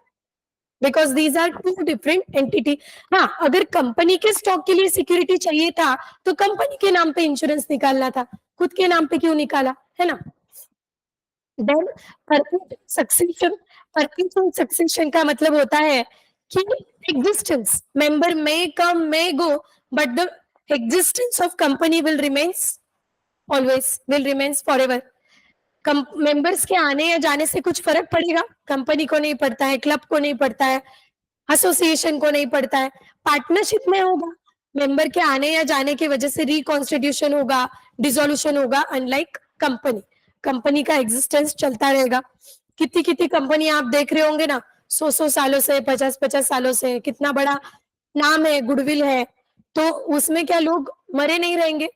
because these are two different entity. हाँ, अगर कंपनी के स्टॉक के लिए सिक्योरिटी चाहिए था तो कंपनी के नाम पे इंश्योरेंस निकालना था, खुद के नाम पे क्यों निकाला? है ना? देन परपेचुअल सक्सेशन का मतलब होता है कि existence, member may come may go but the existence of company will remains always, will remains forever. Members के आने या जाने से कुछ फर्क पड़ेगा? कंपनी को नहीं पड़ता है, क्लब को नहीं पड़ता है, एसोसिएशन को नहीं पड़ता है। पार्टनरशिप में होगा, मेंबर के आने या जाने की वजह से रिकॉन्स्टिट्यूशन होगा, डिसोल्यूशन होगा। अनलाइक कंपनी, कंपनी का एग्जिस्टेंस चलता रहेगा। कितनी कितनी कंपनी आप देख रहे होंगे ना, 100 सालों से, 50 सालों से, कितना बड़ा नाम है, गुडविल है। तो उसमें क्या लोग मरे नहीं रहेंगे?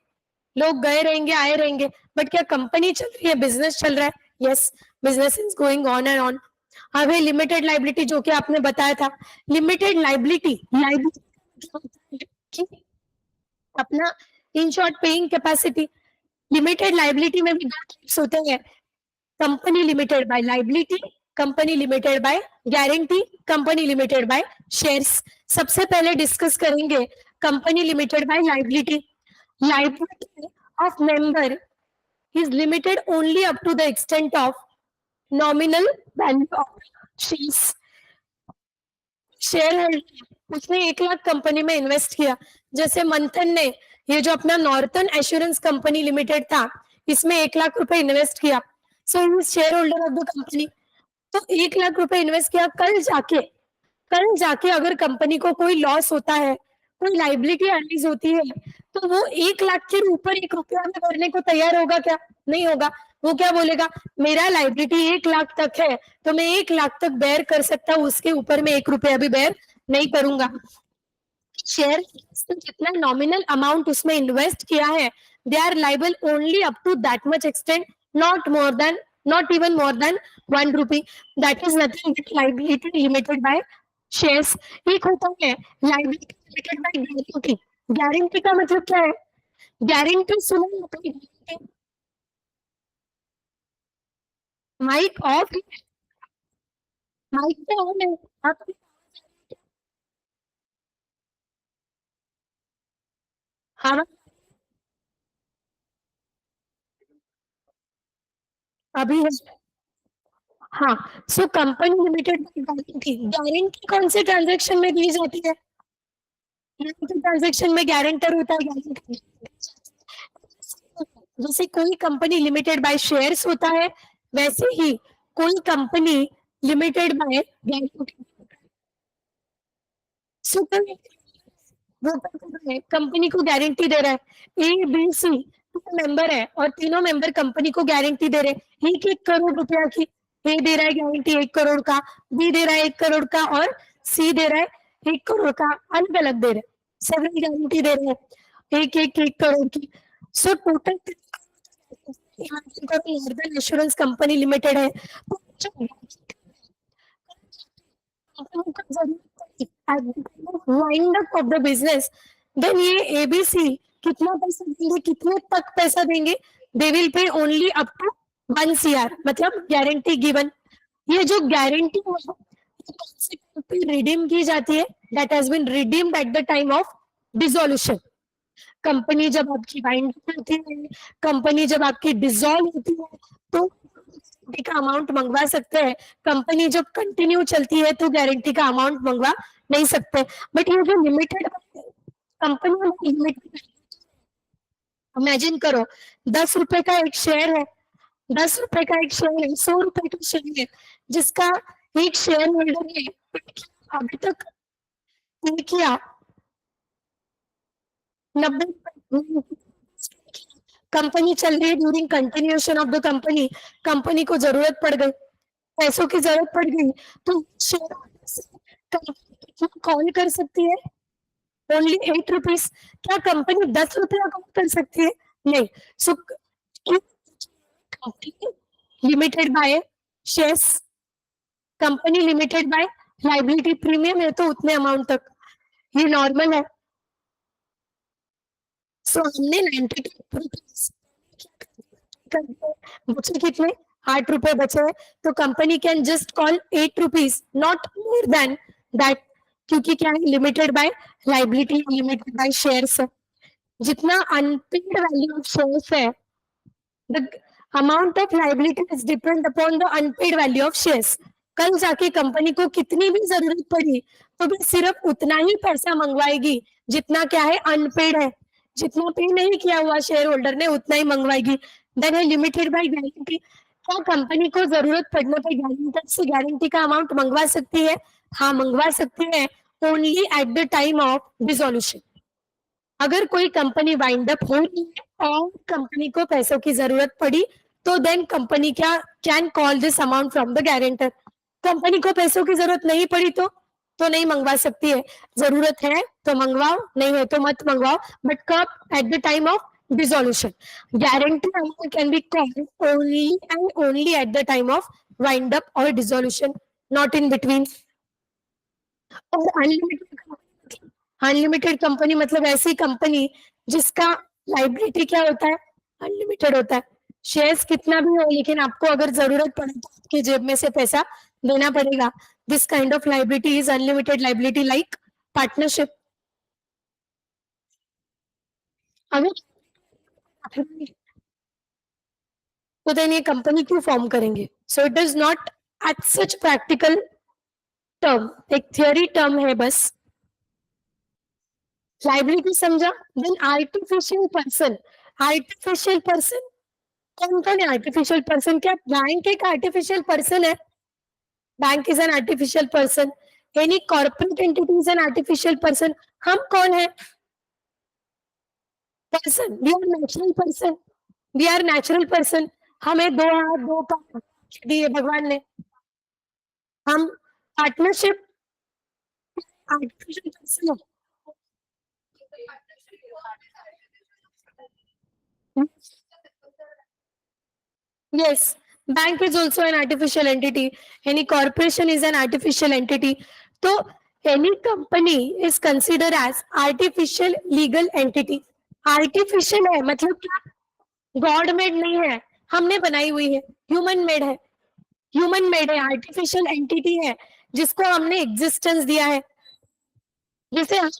लोग गए रहेंगे, आए रहेंगे, बट क्या कंपनी चल रही है, बिजनेस चल रहा है? Yes, business is going on and on. अब है लिमिटेड लाइबिलिटी, जो कि आपने बताया था। लिमिटेड लाइबिलिटी, लाइबिलिटी अपना in short paying capacity. Limited liability में भी दो टाइप्स होते हैं, company limited by liability, company limited by guarantee, company limited by shares. सबसे पहले डिस्कस करेंगे company limited by liability. Liability of member is limited only up to the extent of nominal value of shares. Share holder उसने 1 lakh company में invest किया, जैसे मंथन ने ये जो अपना नॉर्थन एश्योरेंस कंपनी लिमिटेड था इसमें 1 लाख रुपए इन्वेस्ट किया, so he shareholder of the company. तो 1 लाख रुपए इन्वेस्ट किया, कल जाके अगर कंपनी को कोई लॉस होता है, कोई लाइबिलिटी अराइज होती है, तो वो 1 लाख के ऊपर 1 रुपया में भरने को तैयार होगा क्या? नहीं होगा। वो क्या बोलेगा, मेरा लाइबिलिटी 1 लाख तक है तो मैं 1 लाख तक बेयर कर सकता हूँ, उसके ऊपर में 1 रुपया भी बेयर नहीं करूंगा। शेयर जितना नॉमिनल अमाउंट उसमें इन्वेस्ट किया है, they are liable only up to that much extent, not even more than 1 rupee. That is nothing but liability limited by shares. एक होता है liability limited by guarantee. Guarantee का मतलब क्या है? गारंटी सुना, माइक ऑफ, माइक पे on है आप? हाँ अभी है। हाँ, so company limited guarantee, guarantee कौन से ट्रांजेक्शन में दी जाती है? ट्रांजेक्शन में गारंटर होता है गारंटी। जैसे कोई कंपनी लिमिटेड बाय शेयर्स होता है, वैसे ही कोई कंपनी लिमिटेड बाय गारंटी। वो कंपनी को गारंटी दे रहा है, ए बी सी मेंबर है और तीनों मेंबर कंपनी को गारंटी दे रहे हैं 1-1 करोड़ रुपया की। ए दे रहा है गारंटी 1 करोड़ का, बी दे रहा है 1 करोड़ का और सी दे रहा है 1 करोड़ का, अलग अलग दे रहे हैं, सेवन गारंटी दे रहे हैं 1-1 करोड़ की। So total northern insurance company limited है, तो wind up of the business, then ये एबीसी कितना पैसा देंगे, कितने तक पैसा देंगे? They will pay only up to 1 CR, मतलब गारंटी गिवन। ये जो गारंटी रिडीम की जाती है, that has been redeemed at the time of dissolution. Company जब आपकी वाइंड होती है, कंपनी जब आपकी डिसॉल्व होती है, तो का अमाउंट मंगवा सकते हैं। कंपनी जब कंटिन्यू चलती है तो गारंटी का अमाउंट मंगवा नहीं सकते। बट ये जो लिमिटेड कंपनी लिमिटेड, इमेजिन करो 10 रुपए का एक शेयर है, 10 रुपए का एक शेयर है, 100 रुपए का शेयर है, जिसका एक शेयर होल्डर ने अभी तक किया 90, कंपनी चल रही है, during continuation of the company company को जरूरत पड़ गई, पैसों की जरूरत पड़ गई, तो शेयर कॉल कर सकती है ओनली 8 रुपीज। क्या कंपनी 10 रुपया कॉल कर सकती है? नहीं। सो limited by shares, company limited by liability, premium है तो उतने अमाउंट तक, ये नॉर्मल है। सो हमने 92 बचे कितने? 8 रुपए बचे हैं, तो company can just call 8 rupees, not more than that, क्योंकि क्या है, limited by liability, limited by shares है। जितना अनपेड वैल्यू ऑफ शेयर्स है, the amount of liability is depend upon the unpaid value of shares. कल जाके company को कितनी भी जरूरत पड़ी तो भी सिर्फ उतना ही पैसा मंगवाएगी जितना क्या है, अनपेड है। जितना पे नहीं किया हुआ शेयर होल्डर ने उतना ही मंगवाएगी। देन है लिमिटेड बाय गारंटी। क्या कंपनी को जरूरत पड़ने पर गारंटर से गारंटी का अमाउंट मंगवा सकती है? हाँ, मंगवा सकती है, only eight the time of dissolution. अगर कोई कंपनी वाइंड अप हो रही है और कंपनी को पैसों की जरूरत पड़ी, तो देन कंपनी क्या can call this amount from the guarantor. Company को पैसों की जरूरत नहीं पड़ी तो नहीं मंगवा सकती है, जरूरत है तो मंगवाओ, नहीं है तो मत मंगवाओ, बट कब? Eight the time of dissolution. Guarantee amount can be called only and only eight the time of wind up और डिसोल्यूशन, नॉट इन बिटवीन। और अनलिमिटेड कंपनी मतलब ऐसी कंपनी जिसका लाइबिलिटी क्या होता है? अनलिमिटेड होता है। शेयर्स कितना भी हो, लेकिन आपको अगर जरूरत पड़े तो आपके जेब में से पैसा देना पड़ेगा। This kind of liability is unlimited liability like partnership. अगर तो देन ये कंपनी क्यों फॉर्म करेंगे? So it is not at such practical term, एक थियोरी टर्म है बस। लाइबिलिटी समझा? Then artificial person. Artificial person कौन कौन है? आर्टिफिशियल पर्सन क्या बैंक एक आर्टिफिशियल पर्सन है? Bank is an artificial person. Any corporate entity is an artificial person. हम कौन है? Person. We are natural person. We are natural person. हमें दो हाथ दो पाँव दिए भगवान ने। हम पार्टनरशिप आर्टिफिशियल पर्सन है। Yes, bank is also an artificial entity. Any corporation is an artificial entity. So any company is considered as artificial legal entity. Artificial है मतलब क्या? गॉड मेड नहीं है, हमने बनाई हुई है, ह्यूमन मेड है। ह्यूमन मेड है, आर्टिफिशियल एंटिटी है जिसको हमने एग्जिस्टेंस दिया है। जैसे हम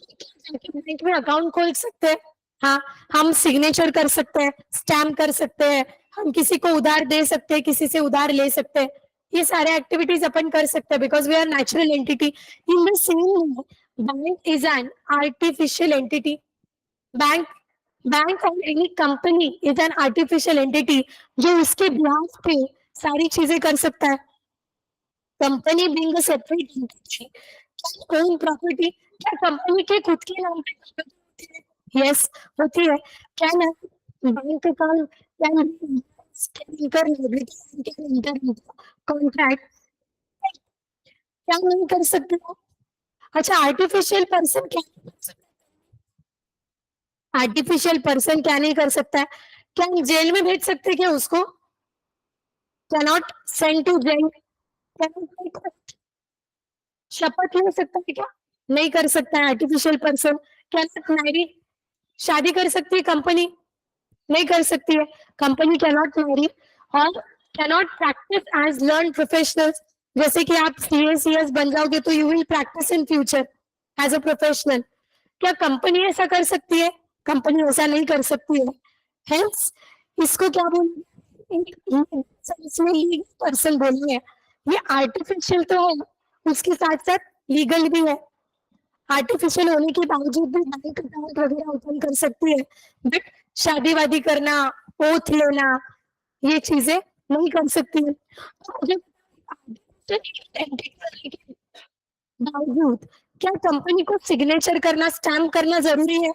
बैंक में अकाउंट खोल सकते हैं, हाँ, हम सिग्नेचर कर सकते हैं, स्टैम्प कर सकते हैं, हम किसी को उधार दे सकते हैं, किसी से उधार ले सकते हैं। ये सारे एक्टिविटीज अपन कर सकते हैं because we are natural entity. In the same bank is an artificial entity. Bank bank और any company is an artificial entity जो उसके बिहाफ पे सारी चीजें कर सकता है। Company being a separate entity own property. क्या कंपनी के खुद के नाम पे प्रॉपर्टी होती है? यस, होती है। क्या ना बैंक अकाउंट कैन कर लिबिलिटी कैन इंटर कॉन्ट्रैक्ट, क्या नहीं कर सकते हो? अच्छा, आर्टिफिशियल पर्सन क्या नहीं कर सकता? आर्टिफिशियल पर्सन क्या नहीं कर सकता है? क्या हम जेल में भेज सकते हैं क्या उसको? Cannot send to jail. शपथ ले सकता है क्या? नहीं कर सकता है आर्टिफिशियल पर्सन। क्या मैरी शादी कर सकती है कंपनी? नहीं कर सकती है। कंपनी कैनॉट मैरी और cannot practice as learn professionals. जैसे कि आप सीएस बन जाओगे तो you will practice in future as a professional. क्या कंपनी ऐसा कर सकती है? कंपनी ऐसा नहीं कर सकती है। हेंस इसको क्या बोल पर्सन बोलते हैं। ये आर्टिफिशियल तो है, उसके साथ साथ लीगल भी है। आर्टिफिशियल होने के बावजूद भी बैंक अकाउंट वगैरह ओपन कर सकती है, बट शादी वादी करना, ओथ लेना, ये चीजें नहीं कर सकती है। तो जब बावजूद क्या कंपनी को सिग्नेचर करना, स्टैम्प करना जरूरी है?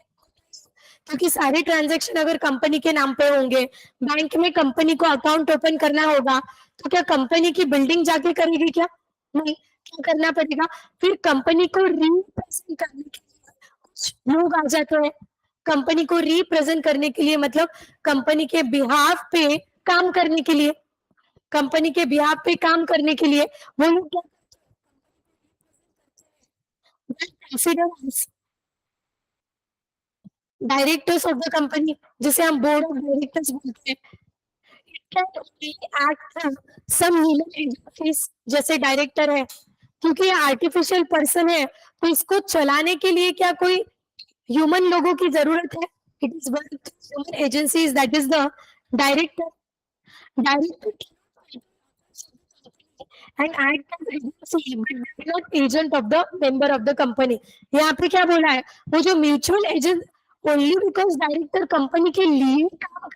क्योंकि सारे ट्रांजैक्शन अगर कंपनी के नाम पे होंगे, बैंक में कंपनी को अकाउंट ओपन करना होगा, तो क्या कंपनी की बिल्डिंग जाके करेगी क्या? नहीं। क्या करना पड़ेगा? फिर कंपनी को रिप्रेजेंट करने के लिए कुछ लोग आ जाते हैं। कंपनी को रिप्रेजेंट करने के लिए मतलब कंपनी के बिहाफ पे काम करने के लिए, कंपनी के बिहाफ पे काम करने के लिए वो लोग क्या डायरेक्टर्स ऑफ द कंपनी, जिसे हम बोर्ड ऑफ डायरेक्टर्स बोलते हैं, can only act some human agencies जैसे डायरेक्टर है। क्योंकि ये आर्टिफिशियल पर्सन है तो इसको चलाने के लिए क्या कोई ह्यूमन लोगों की जरूरत है? It is one human agencies that is the director. Director and act as agency but not agent of the member of the company. यहाँ पे क्या बोला है? वो जो mutual agent only because director company के लिए काम,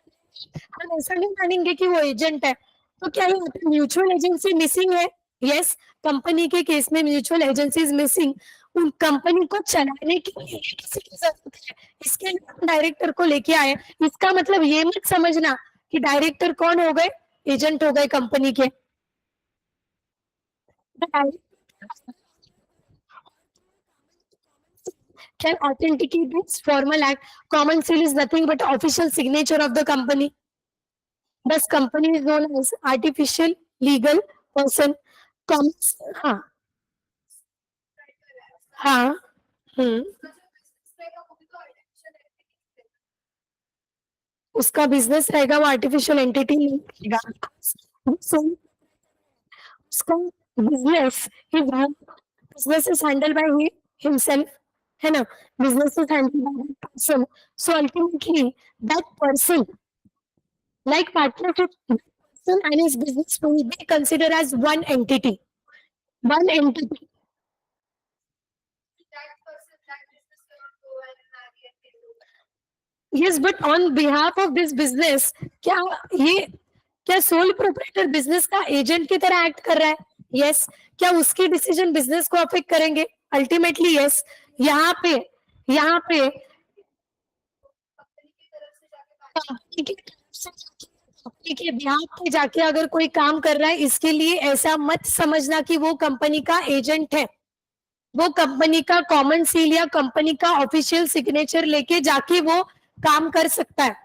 हम ऐसा नहीं मानेंगे कि वो एजेंट है। तो क्या यहाँ पे म्यूचुअल एजेंसी मिसिंग है? यस, कंपनी के केस में म्यूचुअल एजेंसी इज मिसिंग। उन कंपनी को चलाने के लिए किसी की जरूरत है, इसके लिए हम डायरेक्टर को लेके आए। इसका मतलब ये मत समझना कि डायरेक्टर कौन हो गए? एजेंट हो गए कंपनी के। Can authenticate this formal act. Common seal is nothing but official signature of the company. Thus, company is known as artificial legal person. Common, हाँ हाँ हम्म उसका बिजनेस रहेगा, वो आर्टिफिशियल एंटिटी नहीं रहेगा। उसका business business is handle by himself, है ना, business is handled by that person. So ultimately, that person, like partnership, that person and his business will be considered as one entity. One entity. Yes, but on behalf of this business, क्या ये क्या sole proprietor business का agent की तरह act कर रहा है? Yes. क्या उसके डिसीजन बिजनेस को अफेक्ट करेंगे? Ultimately yes. यहाँ पे यहाँ पे कंपनी की तरफ से कंपनी के बिहाफ पे जाके अगर कोई काम कर रहा है, इसके लिए ऐसा मत समझना कि वो कंपनी का एजेंट है। वो कंपनी का कॉमन सील या कंपनी का ऑफिशियल सिग्नेचर लेके जाके वो काम कर सकता है।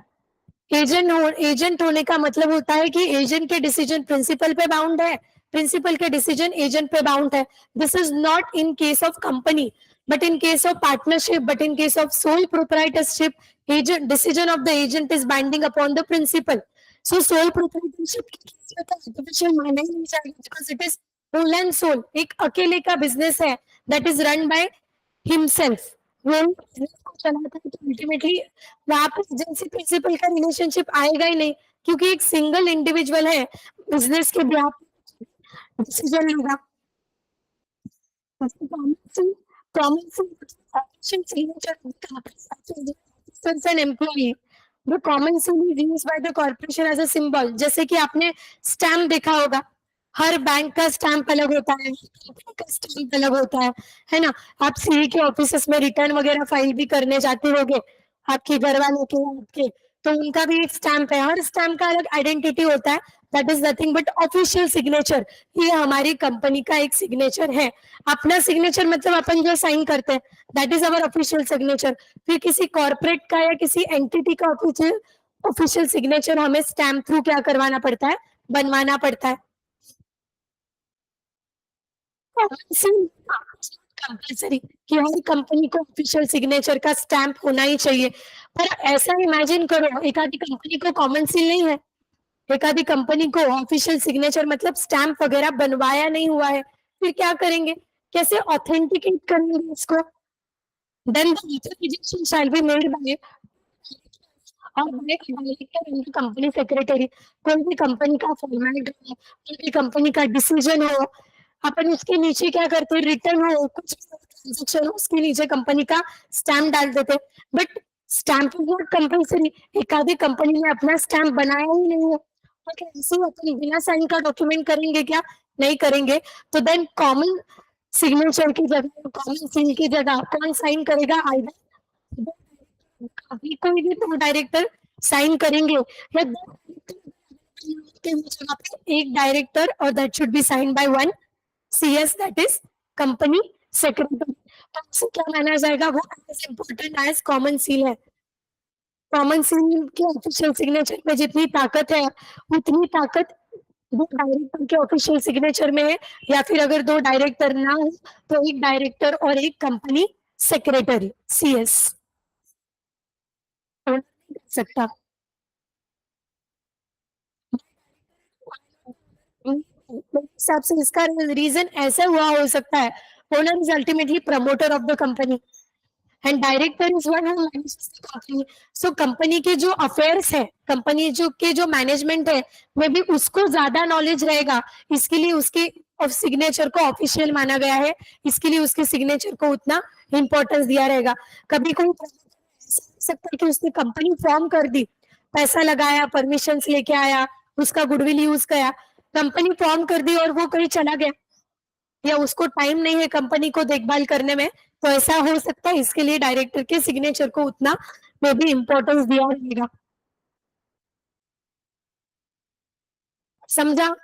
एजेंट होने का मतलब होता है कि एजेंट के डिसीजन प्रिंसिपल पे बाउंड है, प्रिंसिपल के डिसीजन एजेंट पे बाउंड है। This is not in case of company, but in case of partnership, but in case of sole proprietorship, agent decision of the agent is binding upon the principal. So sole proprietorship के case में तो artificial माना ही नहीं जाएगा, because it is whole and sole, एक अकेले का business है, that is run by himself. वो बिजनेस को चलाता है, तो अल्टीमेटली वहां पर एजेंसी प्रिंसिपल का रिलेशनशिप आएगा ही नहीं, क्योंकि एक सिंगल इंडिविजुअल है, बिजनेस के बिहाफ डिसीजन लेगा। Employee the common seal is used by the corporation as a symbol. जैसे कि आपने स्टैम्प देखा होगा, हर बैंक का स्टैम्प अलग होता है, कंपनी का स्टैम्प अलग होता है ना। आप सीए के ऑफिस में रिटर्न वगैरह फाइल भी करने जाते होगे, आपके घर वालों के आपके, तो उनका भी एक स्टैम्प है, हर स्टैम्प का अलग आइडेंटिटी होता है। That is nothing but official signature. ये हमारी कंपनी का एक सिग्नेचर है। अपना सिग्नेचर मतलब अपन जो साइन करते हैं, that is our official signature. फिर किसी कॉर्पोरेट का या किसी एंटिटी का ऑफिशियल सिग्नेचर हमें स्टैम्प थ्रू क्या करवाना पड़ता है, बनवाना पड़ता है। कंपल्सरी कि हर कंपनी को ऑफिशियल सिग्नेचर का स्टैंप होना ही चाहिए। पर ऐसा इमेजिन करो, एक आधी कंपनी को कॉमन सील नहीं है, एक आधी कंपनी को ऑफिशियल सिग्नेचर मतलब स्टैंप वगैरह बनवाया नहीं हुआ है, फिर क्या करेंगे, कैसे ऑथेंटिकेट करेंगे इसको? Then the authorization shall be made by और डायरेक्टर कंपनी सेक्रेटरी। कोई भी कंपनी का फॉर्मेट हो, कोई भी कंपनी का डिसीजन हो, अपन उसके नीचे क्या करते हैं, रिटर्न हो, कुछ ट्रांजेक्शन हो, उसके नीचे कंपनी का स्टैम्प डाल देते हैं। But stamp is not compulsory. एक आधी कंपनी ने अपना स्टैम्प बनाया ही नहीं है, तो क्या ऐसे ही अपन बिना साइन का डॉक्यूमेंट करेंगे क्या? नहीं करेंगे। तो देन कॉमन सिग्नेचर की जगह, कॉमन सील की जगह कौन साइन करेगा? आइदर अभी कोई भी दो डायरेक्टर साइन करेंगे, या दो के जगह पे एक डायरेक्टर, और that should be sign by one CS, that is company secretary. तो उसे क्या माना जाएगा? वो as important as common seal है। कॉमन सील के ऑफिशियल सिग्नेचर में जितनी ताकत है, उतनी ताकत दो डायरेक्टर के ऑफिशियल सिग्नेचर में है, या फिर अगर दो डायरेक्टर ना हो तो एक डायरेक्टर और एक कंपनी सेक्रेटरी CS सकता। हिसाब से इसका रीजन ऐसा हुआ हो सकता है, owner is ultimately promoter of the company and director is one who manages the company. So company के जो अफेयर्स है, कंपनी जो के जो मैनेजमेंट है, में भी उसको ज्यादा नॉलेज रहेगा, इसके लिए उसके सिग्नेचर को ऑफिशियल माना गया है, इसके लिए उसके सिग्नेचर को उतना इंपॉर्टेंस दिया रहेगा। कभी कोई सकता है कि उसने कंपनी फॉर्म कर दी, पैसा लगाया, परमिशन लेके आया, उसका गुडविल यूज किया, कंपनी फॉर्म कर दी और वो कहीं चला गया, या उसको टाइम नहीं है कंपनी को देखभाल करने में, तो ऐसा हो सकता है। इसके लिए डायरेक्टर के सिग्नेचर को उतना में भी इम्पोर्टेंस दिया रहेगा। समझा?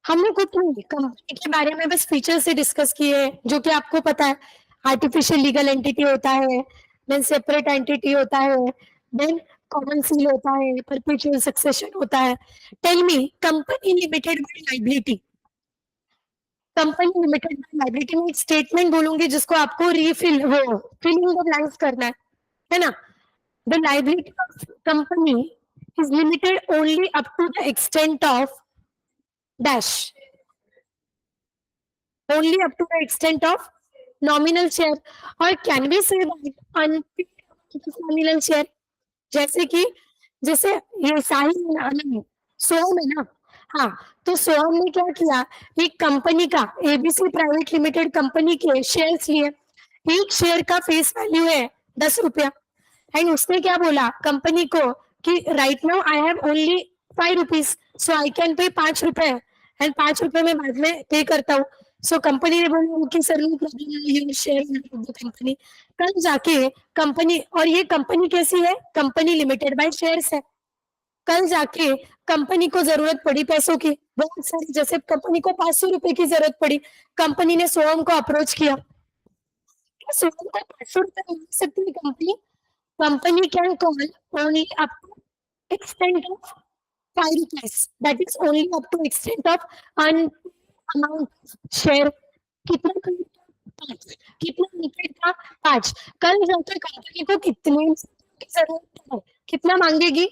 हमने कुछ नहीं कंपनी के बारे में बस फीचर से डिस्कस किए, जो कि आपको पता है। आर्टिफिशियल लीगल एंटिटी होता है, देन सेपरेट एंटिटी होता है, देन कॉमन सील होता है, परपेचुअल सक्सेशन होता है। Tell me, company limited by liability, company limited by liability में एक स्टेटमेंट बोलूंगी जिसको आपको रीफिल फिलिंग द ब्लैंक्स करना है ना। The liability of company is limited only up to the extent of dash. Only up to the extent of nominal share. Or can we say that unpaid nominal share? जैसे कि जैसे ये साहिल सोहम है ना, हाँ, तो सोहम ने क्या किया, एक कंपनी का एबीसी प्राइवेट लिमिटेड कंपनी के शेयर्स लिए, एक शेयर का फेस वैल्यू है 10 रुपया, एंड उसने क्या बोला कंपनी को कि right now I have only 5 rupees, so I can pay 5 रुपए, एंड 5 रुपए में बाद में पे करता हूँ. सो कंपनी ने बोला okay sir, no problem, share company. कल जाके कंपनी, और ये कंपनी कैसी है, कंपनी लिमिटेड बाय शेयर्स है. कल जाके कंपनी को जरूरत पड़ी पैसों की बहुत सारी, जैसे कंपनी को 500 रुपए की जरूरत पड़ी, कंपनी ने सोहम को अप्रोच किया. सोहम को 500 रुपए मिल सकती है company, company can call only up to extent of 5 rupees. That is only up to extent of an amount of share. कितना पाँच, कितना लिमिटेड था 5. कल जाकर कंपनी को कितने की जरूरत है, कितना मांगेगी,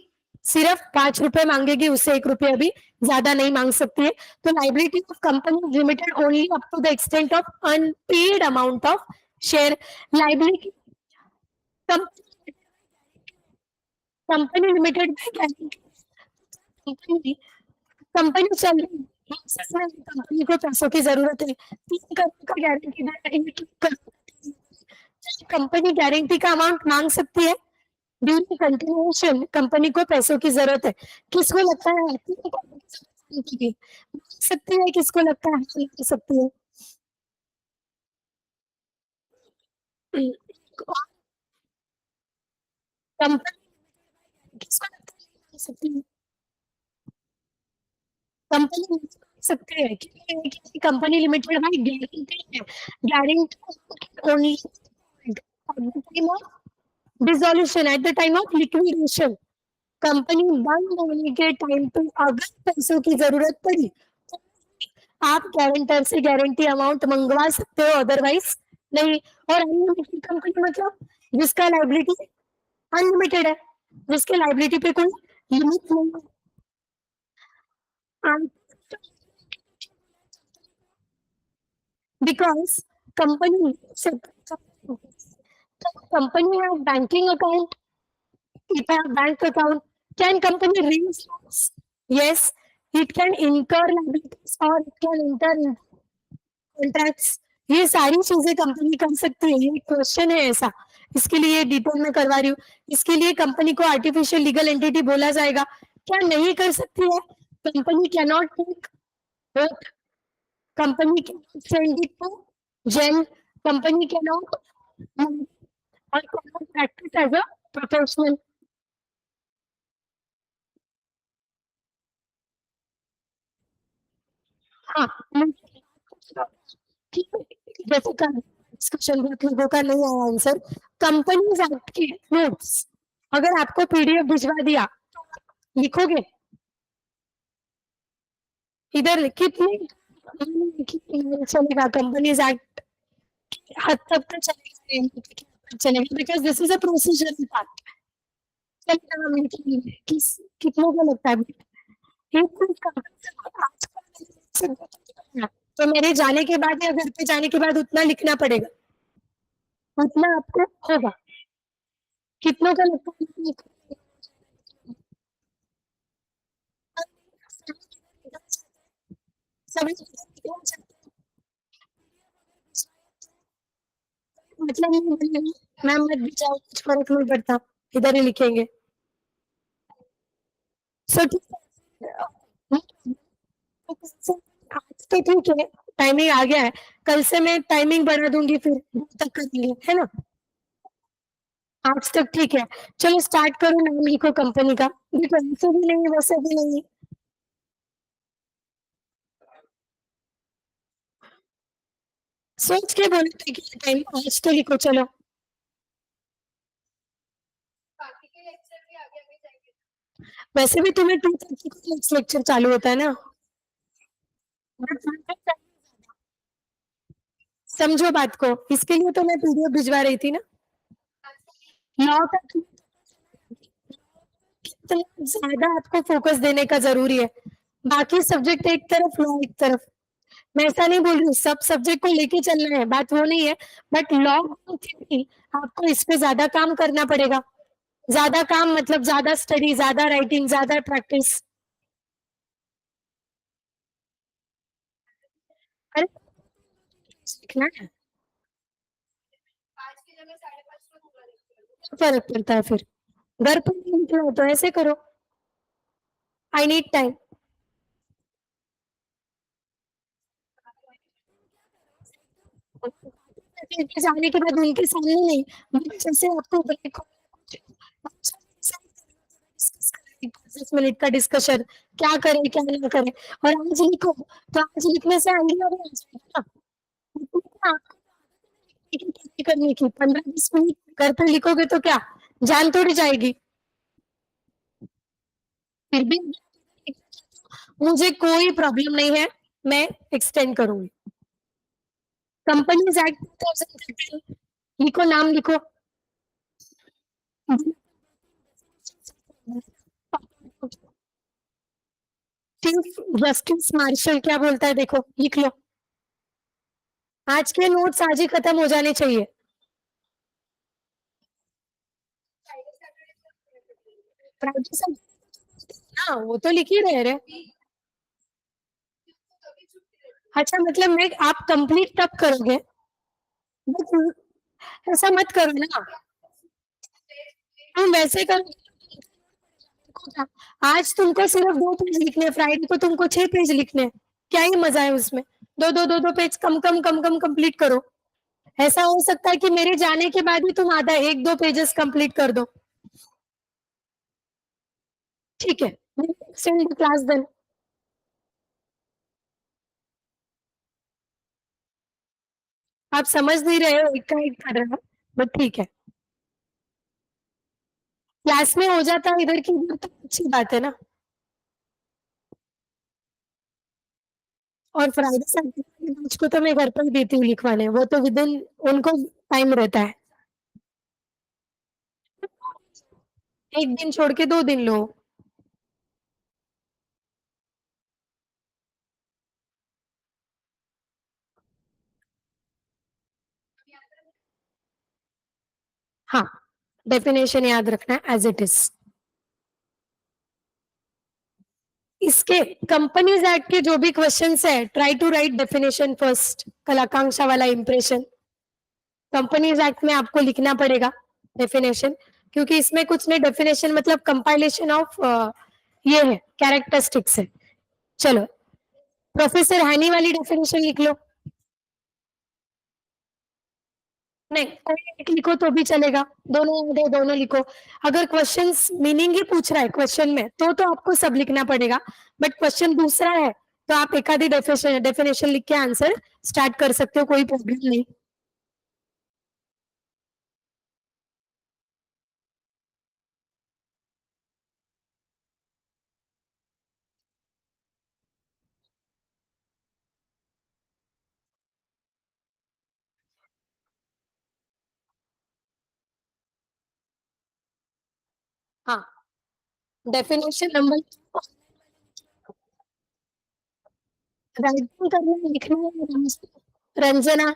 सिर्फ 5 रुपए मांगेगी, उससे 1 रुपया भी ज्यादा नहीं मांग सकती है. तो liability of company limited only up to the extent of unpaid amount of share. Liability company limited company company चल रही है, कंपनी को पैसों की जरूरत है, 3 करोड़ का गारंटी, कंपनी गारंटी का अमाउंट मांग सकती है. ड्यूरिंग कंटिन्यूएशन कंपनी को पैसों की जरूरत है. किसको लगता है मांग सकती है, किसको लगता है नहीं सकती है. कंपनी किसको लगता है सकती है, कंपनी सकते हैं कि कंपनी लिमिटेड भाई गारंटी है, guarantee only time of dissolution, eight the time of liquidation. Company बंद होने के टाइम पे अगर पैसों की जरूरत पड़ी तो आप गारंटर से गारंटी अमाउंट मंगवा सकते हो, अदरवाइज नहीं. और अनलिमिटेड कंपनी मतलब जिसका लाइबिलिटी अनलिमिटेड है, जिसके लाइबिलिटी पे कोई लिमिट नहीं है. Because company company have banking account, it have bank account. Can company raise loans? Yes, it can incur liabilities or it can enter in contracts. ये सारी चीजें कंपनी कर सकती है. ये क्वेश्चन है ऐसा, इसके लिए डिटेल में करवा रही हूँ. इसके लिए कंपनी को आर्टिफिशियल लीगल एंटिटी बोला जाएगा. क्या नहीं कर सकती है, company can not take both. Company cannot send it to jail. Company cannot or cannot practice as a professional. हाँ, जैसे का डिस्कशन बहुत लोगों का नहीं आया आंसर. कंपनीज एक्ट के नोट्स अगर आपको पीडीएफ भिजवा दिया लिखोगे, इधर कितने चलेगा, कंपनीज एक्ट हद तक तो चलेगा because this is a procedure part. चलेगा किस कितनों को लगता है तो मेरे जाने के बाद या घर पे जाने के बाद उतना लिखना पड़ेगा, उतना आपको होगा. कितनों का लगता है समझ मतलब मैम मत भी जाओ, कुछ फर्क नहीं पड़ता, इधर ही लिखेंगे. सो आज तो ठीक है, टाइमिंग आ गया है, कल से मैं टाइमिंग बढ़ा दूंगी, फिर तक करेंगे, है ना. आज तक ठीक है, चलो स्टार्ट करो. नाम लिखो कंपनी का, वैसे भी नहीं वैसे भी नहीं. सोच के बोलो ठीक है, टाइम आज तो लिखो. चलो वैसे भी तुम्हें 2:30 को नेक्स्ट लेक्चर चालू होता है ना. समझो बात को, इसके लिए तो मैं पीडीएफ भिजवा रही थी ना. 9 तक ज्यादा आपको फोकस देने का जरूरी है। बाकी सब्जेक्ट एक तरफ, लॉ एक तरफ। मैं ऐसा नहीं बोल रही हूँ सब सब्जेक्ट को लेके चलना है, बात वो नहीं है। बट लॉ थ्योरी आपको इस पे ज्यादा काम करना पड़ेगा। ज्यादा काम मतलब ज्यादा स्टडी, ज्यादा राइटिंग, ज्यादा प्रैक्टिस। अरे सीखना है, फर्क पड़ता है फिर। घर पर नहीं निकला हो तो ऐसे करो, आई नीड टाइम। जाने के बाद उनके सामने नहीं, जैसे आपको ब्रेक हो, 10 मिनट का डिस्कशन, क्या करें क्या ना करें। और आज लिखो तो आज लिखने से आइडिया भी आ जाएगा ना। आपको करने की 15-20 मिनट घर पे लिखोगे तो क्या जान थोड़ी जाएगी। फिर भी मुझे कोई प्रॉब्लम नहीं है, मैं एक्सटेंड करूंगी। कंपनीज एक्ट 2013, लिखो नाम लिखो। चीफ जस्टिस मार्शल क्या बोलता है देखो, लिख लो। आज के नोट्स आज ही खत्म हो जाने चाहिए। हाँ वो तो लिख ही रहे रहे। अच्छा मतलब मैं आप कंप्लीट तब करोगे, बट ऐसा मत करो ना, तुम वैसे करो। आज तुमको सिर्फ 2 पेज लिखने हैं, फ्राइडे को तुमको 6 पेज लिखने हैं। क्या ही मजा है उसमें। दो पेज कम कंप्लीट करो। ऐसा हो सकता है कि मेरे जाने के बाद ही तुम आधा 1-2 पेजेस कंप्लीट कर दो। ठीक है, सेंड क्लास देन। आप समझ नहीं रहे हो, एक का एक कर रहे हो, बट ठीक है। क्लास में हो जाता है इधर की इधर तो अच्छी बात है ना। और फ्राइडे सैटरडे बैच को तो मैं घर पर ही देती हूँ लिखवाने, वो तो विद इन उनको टाइम रहता है। एक दिन छोड़ के 2 दिन लो। हाँ, डेफिनेशन याद रखना है एज इट इज। इसके कंपनीज एक्ट के जो भी क्वेश्चंस है, try to write definition first, कल आकांक्षा वाला इंप्रेशन। कंपनीज एक्ट में आपको लिखना पड़ेगा डेफिनेशन, क्योंकि इसमें कुछ नहीं, डेफिनेशन मतलब कंपाइलेशन ऑफ ये है, कैरेक्टरिस्टिक्स है। चलो, प्रोफेसर हैनी वाली डेफिनेशन लिख लो। नहीं, कोई एक लिखो तो भी चलेगा, दोनों याद है दोनों लिखो। अगर क्वेश्चन मीनिंग ही पूछ रहा है क्वेश्चन में तो आपको सब लिखना पड़ेगा। बट क्वेश्चन दूसरा है तो आप एक आधी डेफिनेशन लिख के आंसर स्टार्ट कर सकते हो, कोई प्रॉब्लम नहीं। हाँ, डेफिनेशन नंबर, राइटिंग करना है, लिखना है। रंजना,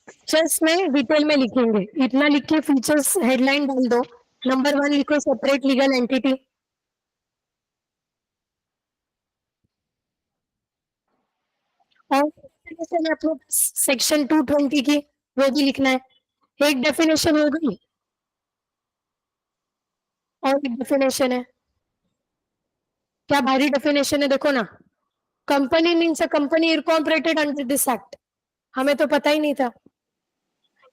फीचर्स में डिटेल में लिखेंगे, इतना लिख के फीचर्स हेडलाइन डाल दो। नंबर 1 लिखो सेपरेट लीगल एंटिटी। और डेफिनेशन है अपने सेक्शन 220 की, वो भी लिखना है। एक डेफिनेशन हो गई, और एक डेफिनेशन है। क्या भारी डेफिनेशन है देखो ना, company means a company incorporated under this act. हमें तो पता ही नहीं था।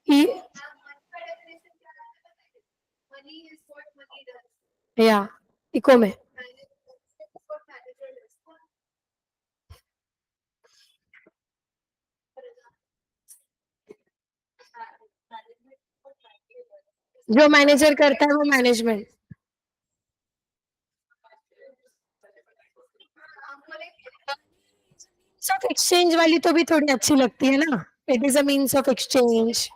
E- या इको में जो मैनेजर करता है वो मैनेजमेंट। ऑफ एक्सचेंज वाली तो भी थोड़ी अच्छी लगती है ना, it is a means of exchange.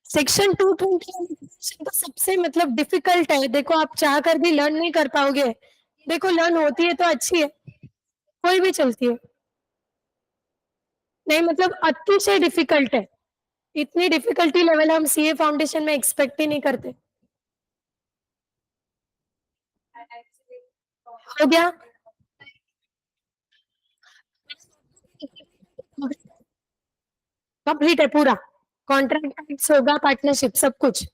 Section 220 तो सबसे मतलब डिफिकल्ट है, देखो आप चाह कर भी लर्न नहीं कर पाओगे। देखो लर्न होती है तो अच्छी है, कोई भी चलती है। नहीं मतलब अतिशय डिफिकल्ट है, इतनी डिफिकल्टी लेवल हम सीए फाउंडेशन में एक्सपेक्ट ही नहीं करते। हो गया। कंप्लीट है पूरा, कॉन्ट्रैक्ट सोगा पार्टनरशिप सब कुछ।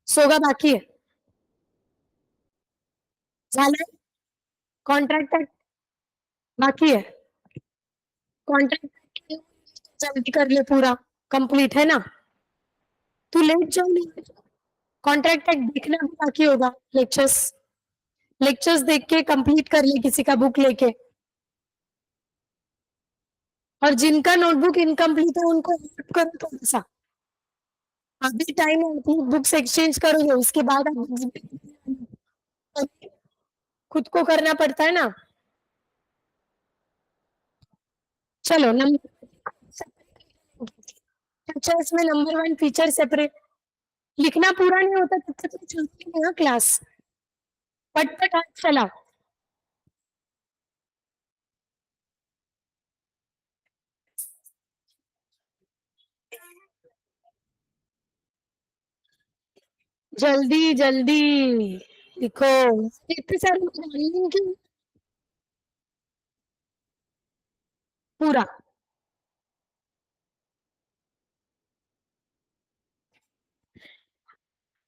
सोगा बाकी है, झालं कॉन्ट्रैक्ट बाकी है। कॉन्ट्रैक्ट जल्दी कर ले पूरा, कंप्लीट है ना। तू लेट जाओ, कॉन्ट्रैक्ट तक देखना भी बाकी होगा। लेक्चर्स, लेक्चर्स देख के कंप्लीट कर ले किसी का बुक लेके। और जिनका नोटबुक इनकम्प्लीट है उनको हेल्प करो थोड़ा सा, अभी टाइम है, बुक्स एक्सचेंज करोगे उसके बाद खुद को करना पड़ता है ना। चलो नंबर फीचर्स में नंबर वन फीचर सेपरेट, लिखना पूरा नहीं होता तब तक तो चलती नहीं है क्लास, पटपट हाथ चला। जल्दी जल्दी लिखो, इतने सारे ऑनलाइन की पूरा।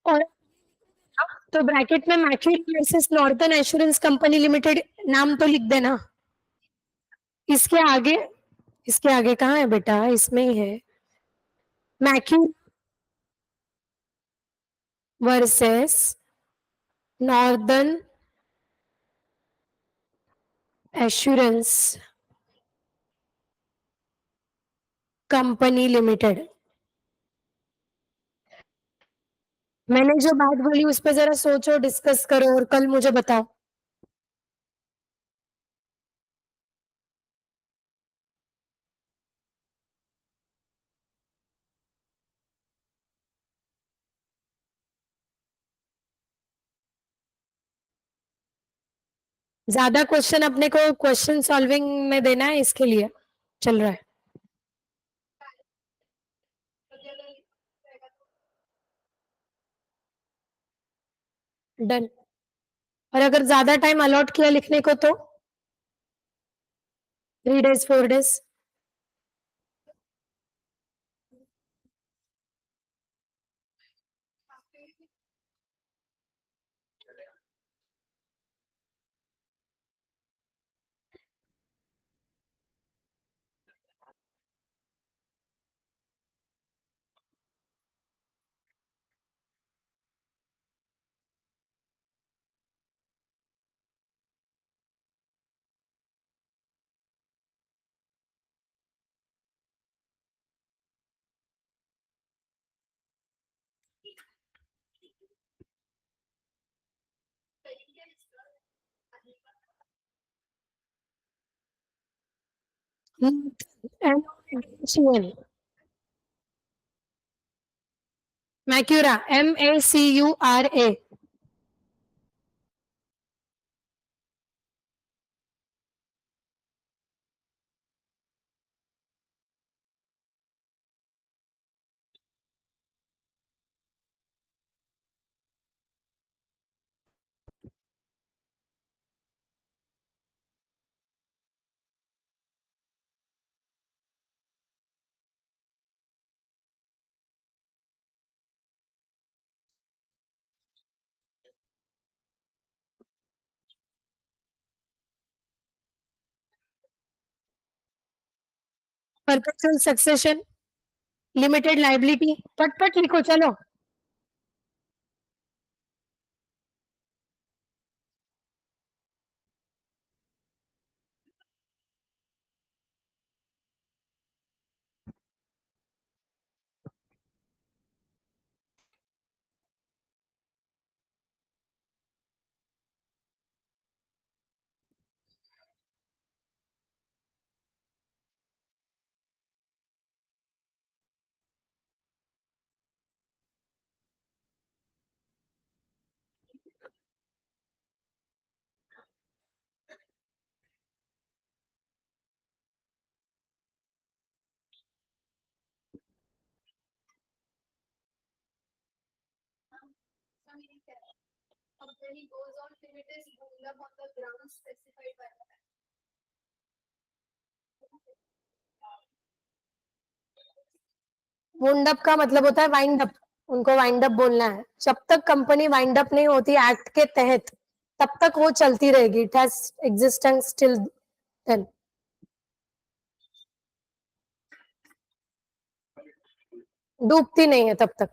और तो ब्रैकेट में Macaura versus Northern Assurance Company Limited नाम तो लिख देना। इसके आगे, इसके आगे कहाँ है बेटा, इसमें ही है। Macaura versus Northern Assurance Company Limited. मैंने जो बात बोली उस पर जरा सोचो, डिस्कस करो और कल मुझे बताओ। ज्यादा क्वेश्चन अपने को क्वेश्चन सॉल्विंग में देना है, इसके लिए चल रहा है। डन। और अगर ज्यादा टाइम अलॉट किया लिखने को तो 3 डेज 4 डेज। मैक्यूरा MACURA। Perpetual succession, limited liability, पट लिखो चलो। वुंड अप का मतलब होता है वाइंड अप, उनको वाइंड अप बोलना है। जब तक कंपनी वाइंड अप नहीं होती एक्ट के तहत, तब तक वो चलती रहेगी, it has existence till then. डूबती नहीं है तब तक।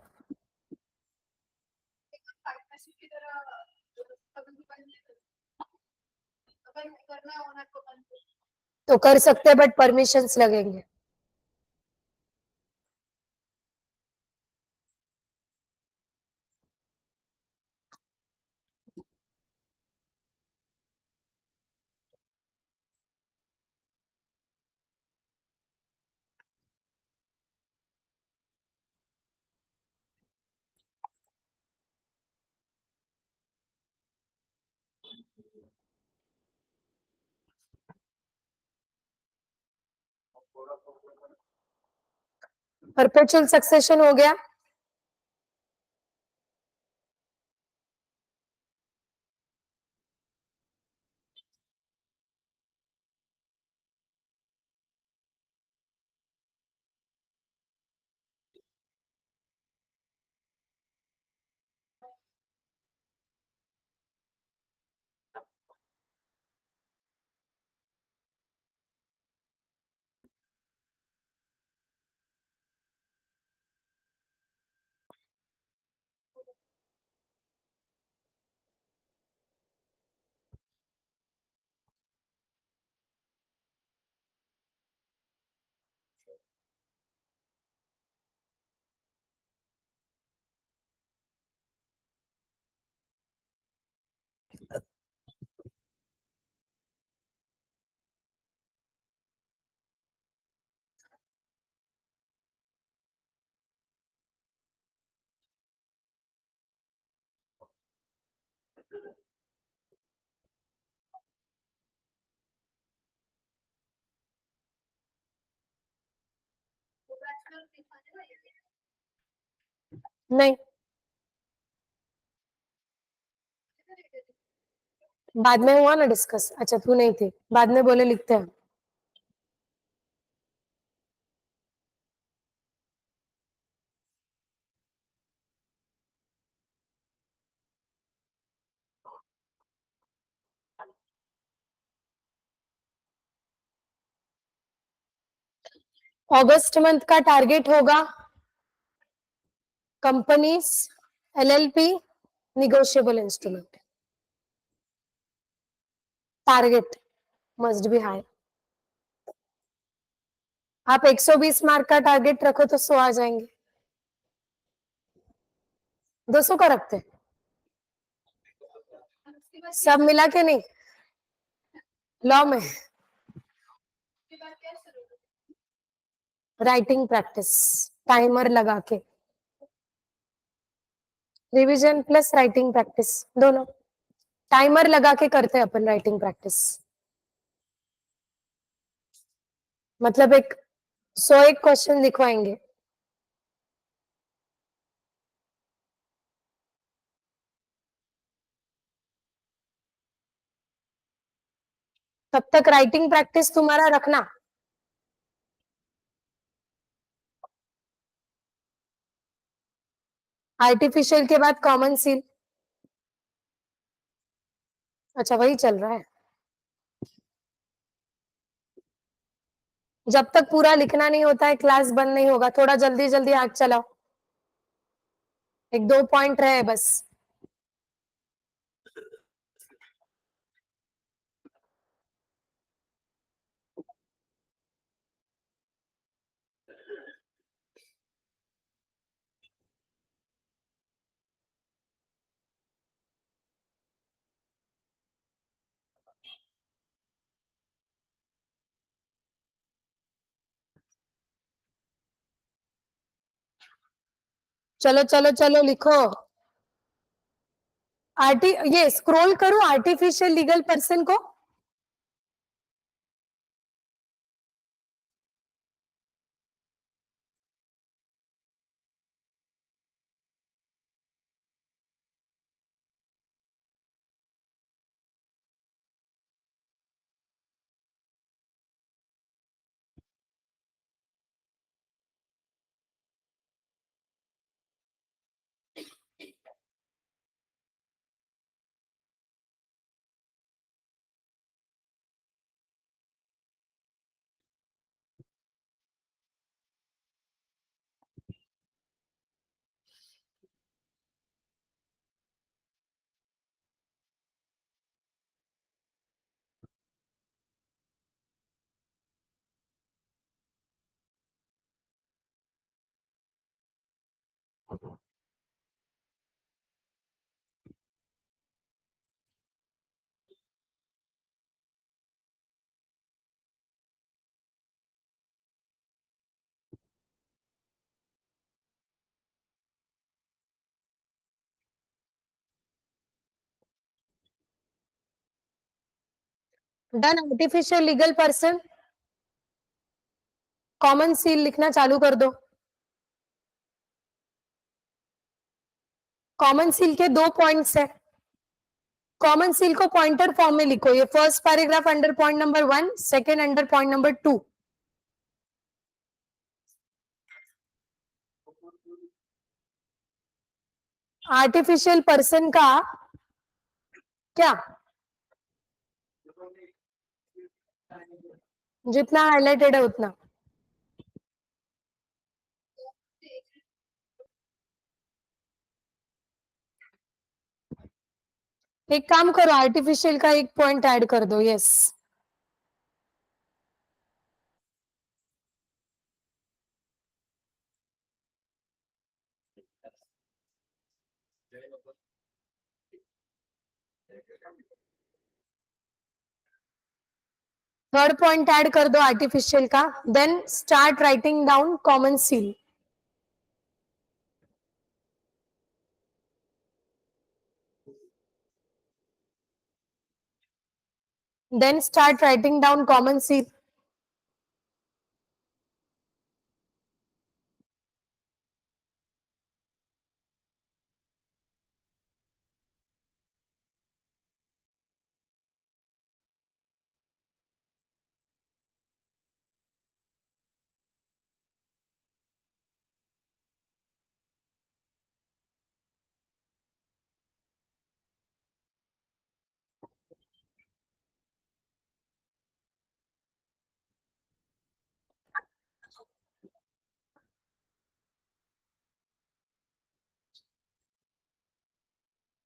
तो कर सकते हैं बट परमिशंस लगेंगे। परपेचुअल सक्सेशन हो गया। नहीं, बाद में हुआ ना डिस्कस। अच्छा तू नहीं थी, बाद में बोले लिखते हैं। अगस्त मंथ का टारगेट होगा companies, LLP, negotiable instrument. Target must be high. आप 120 मार्क का टारगेट रखो तो 100 आ जाएंगे। 200 का रखते हैं सब मिला के, नहीं लॉ में। राइटिंग प्रैक्टिस, टाइमर लगा के, रिवीजन प्लस राइटिंग प्रैक्टिस दोनों। टाइमर लगा के करते हैं अपन राइटिंग प्रैक्टिस। मतलब एक 101 क्वेश्चन लिखवाएंगे। तब तक राइटिंग प्रैक्टिस तुम्हारा रखना। आर्टिफिशियल के बाद कॉमन सील। अच्छा वही चल रहा है। जब तक पूरा लिखना नहीं होता है क्लास बंद नहीं होगा, थोड़ा जल्दी जल्दी हाथ चलाओ, 1-2 पॉइंट रहे बस। चलो चलो चलो लिखो। ये स्क्रॉल करो आर्टिफिशियल लीगल पर्सन को। Done. Artificial legal person, common seal लिखना चालू कर दो। कॉमन सील के 2 पॉइंट्स है। कॉमन सील को पॉइंटर फॉर्म में लिखो, ये first paragraph under point number 1, second under point number 2। Artificial person का क्या, जितना हाईलाइटेड है उतना। एक काम करो, आर्टिफिशियल का एक पॉइंट ऐड कर दो। यस, थर्ड पॉइंट ऐड कर दो आर्टिफिशियल का। Then start writing down common seal. Then start writing down common seal.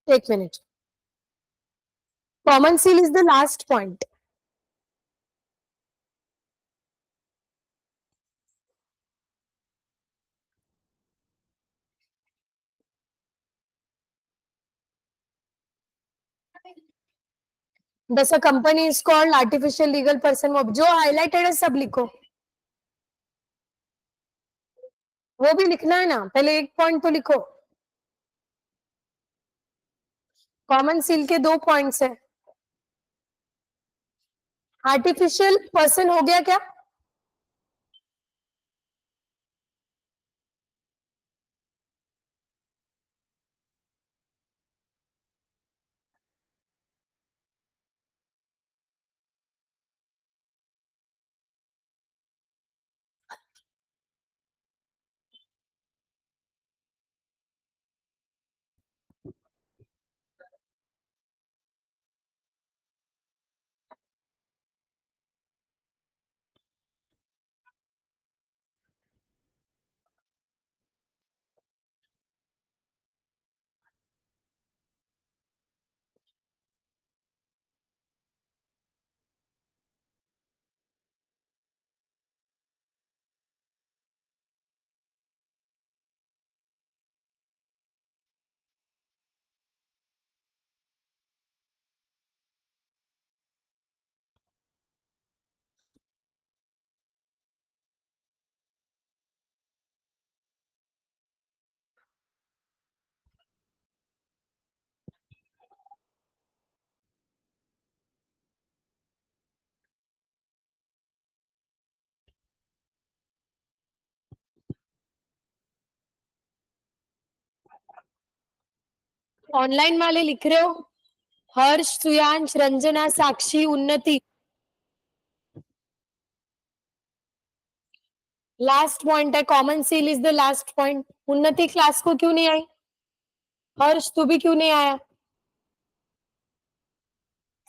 एक minute, common seal is the last point. Thus a company is called artificial legal person, वो जो highlighted है सब लिखो। वो भी लिखना है ना, पहले एक पॉइंट तो लिखो। कॉमन सील के 2 पॉइंट्स है। आर्टिफिशियल पर्सन हो गया क्या? ऑनलाइन वाले लिख रहे हो? हर्ष, सुयांश, रंजना, साक्षी, उन्नति। लास्ट पॉइंट है, common seal is the last point. उन्नति क्लास को क्यों नहीं आई? हर्ष तू भी क्यों नहीं आया?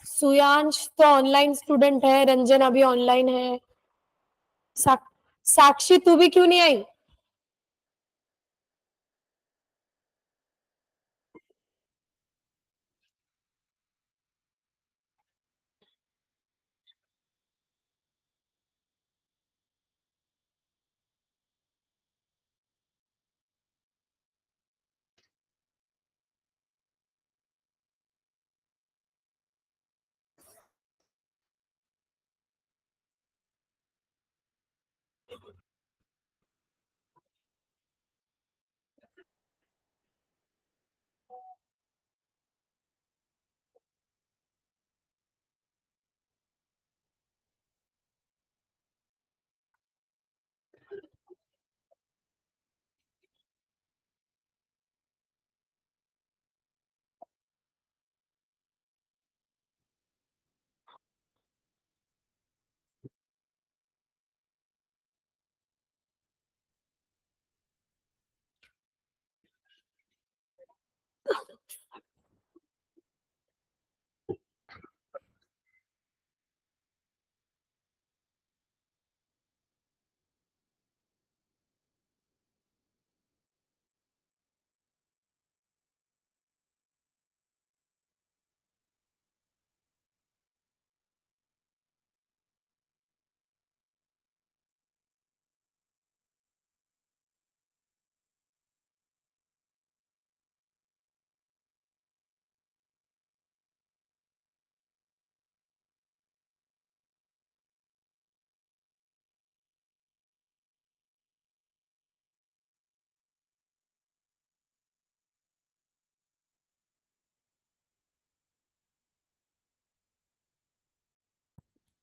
सुयांश तो ऑनलाइन स्टूडेंट है, रंजना भी ऑनलाइन है। सा, साक्षी तू भी क्यों नहीं आई?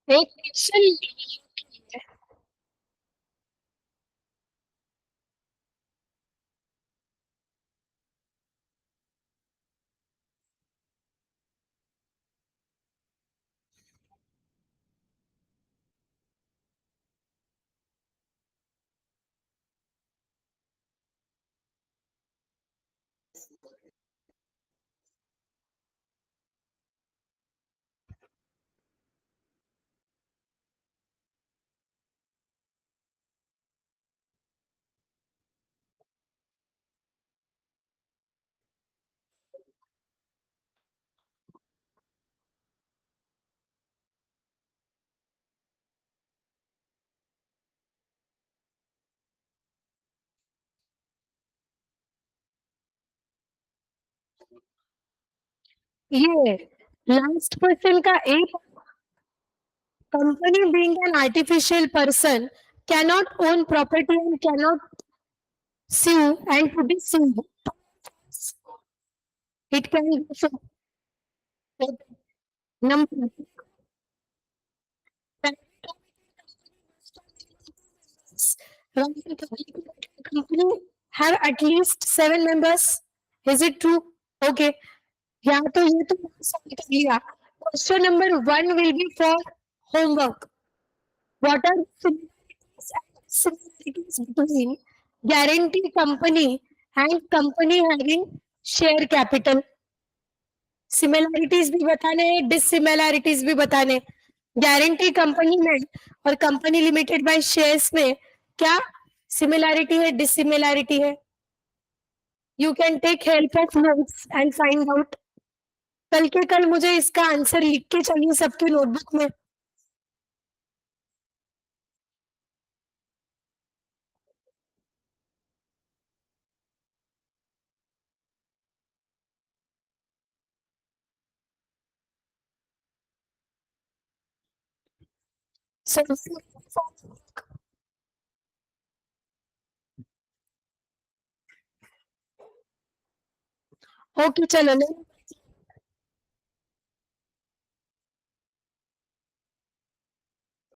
एक क्वेश्चन। ये लास्ट क्वेश्चन का एक, company being an artificial person cannot own property and cannot sue and to be sued. It can be sued. Number company have at least 7 members. Is it true? Okay. Yeah, तो ये तो solve कर लिया. Question number 1 will be for homework. What are the similarities between guarantee company and company having share capital? Similarities भी बताने, डिससिमिलैरिटीज भी बताने। Guarantee company में और कंपनी लिमिटेड बाय शेयर्स में क्या सिमिलैरिटी है, डिससिमिलैरिटी है? You can take help of notes and find out. कल के कल मुझे इसका आंसर लिख के चाहिए सबके नोटबुक में। ओके चलो।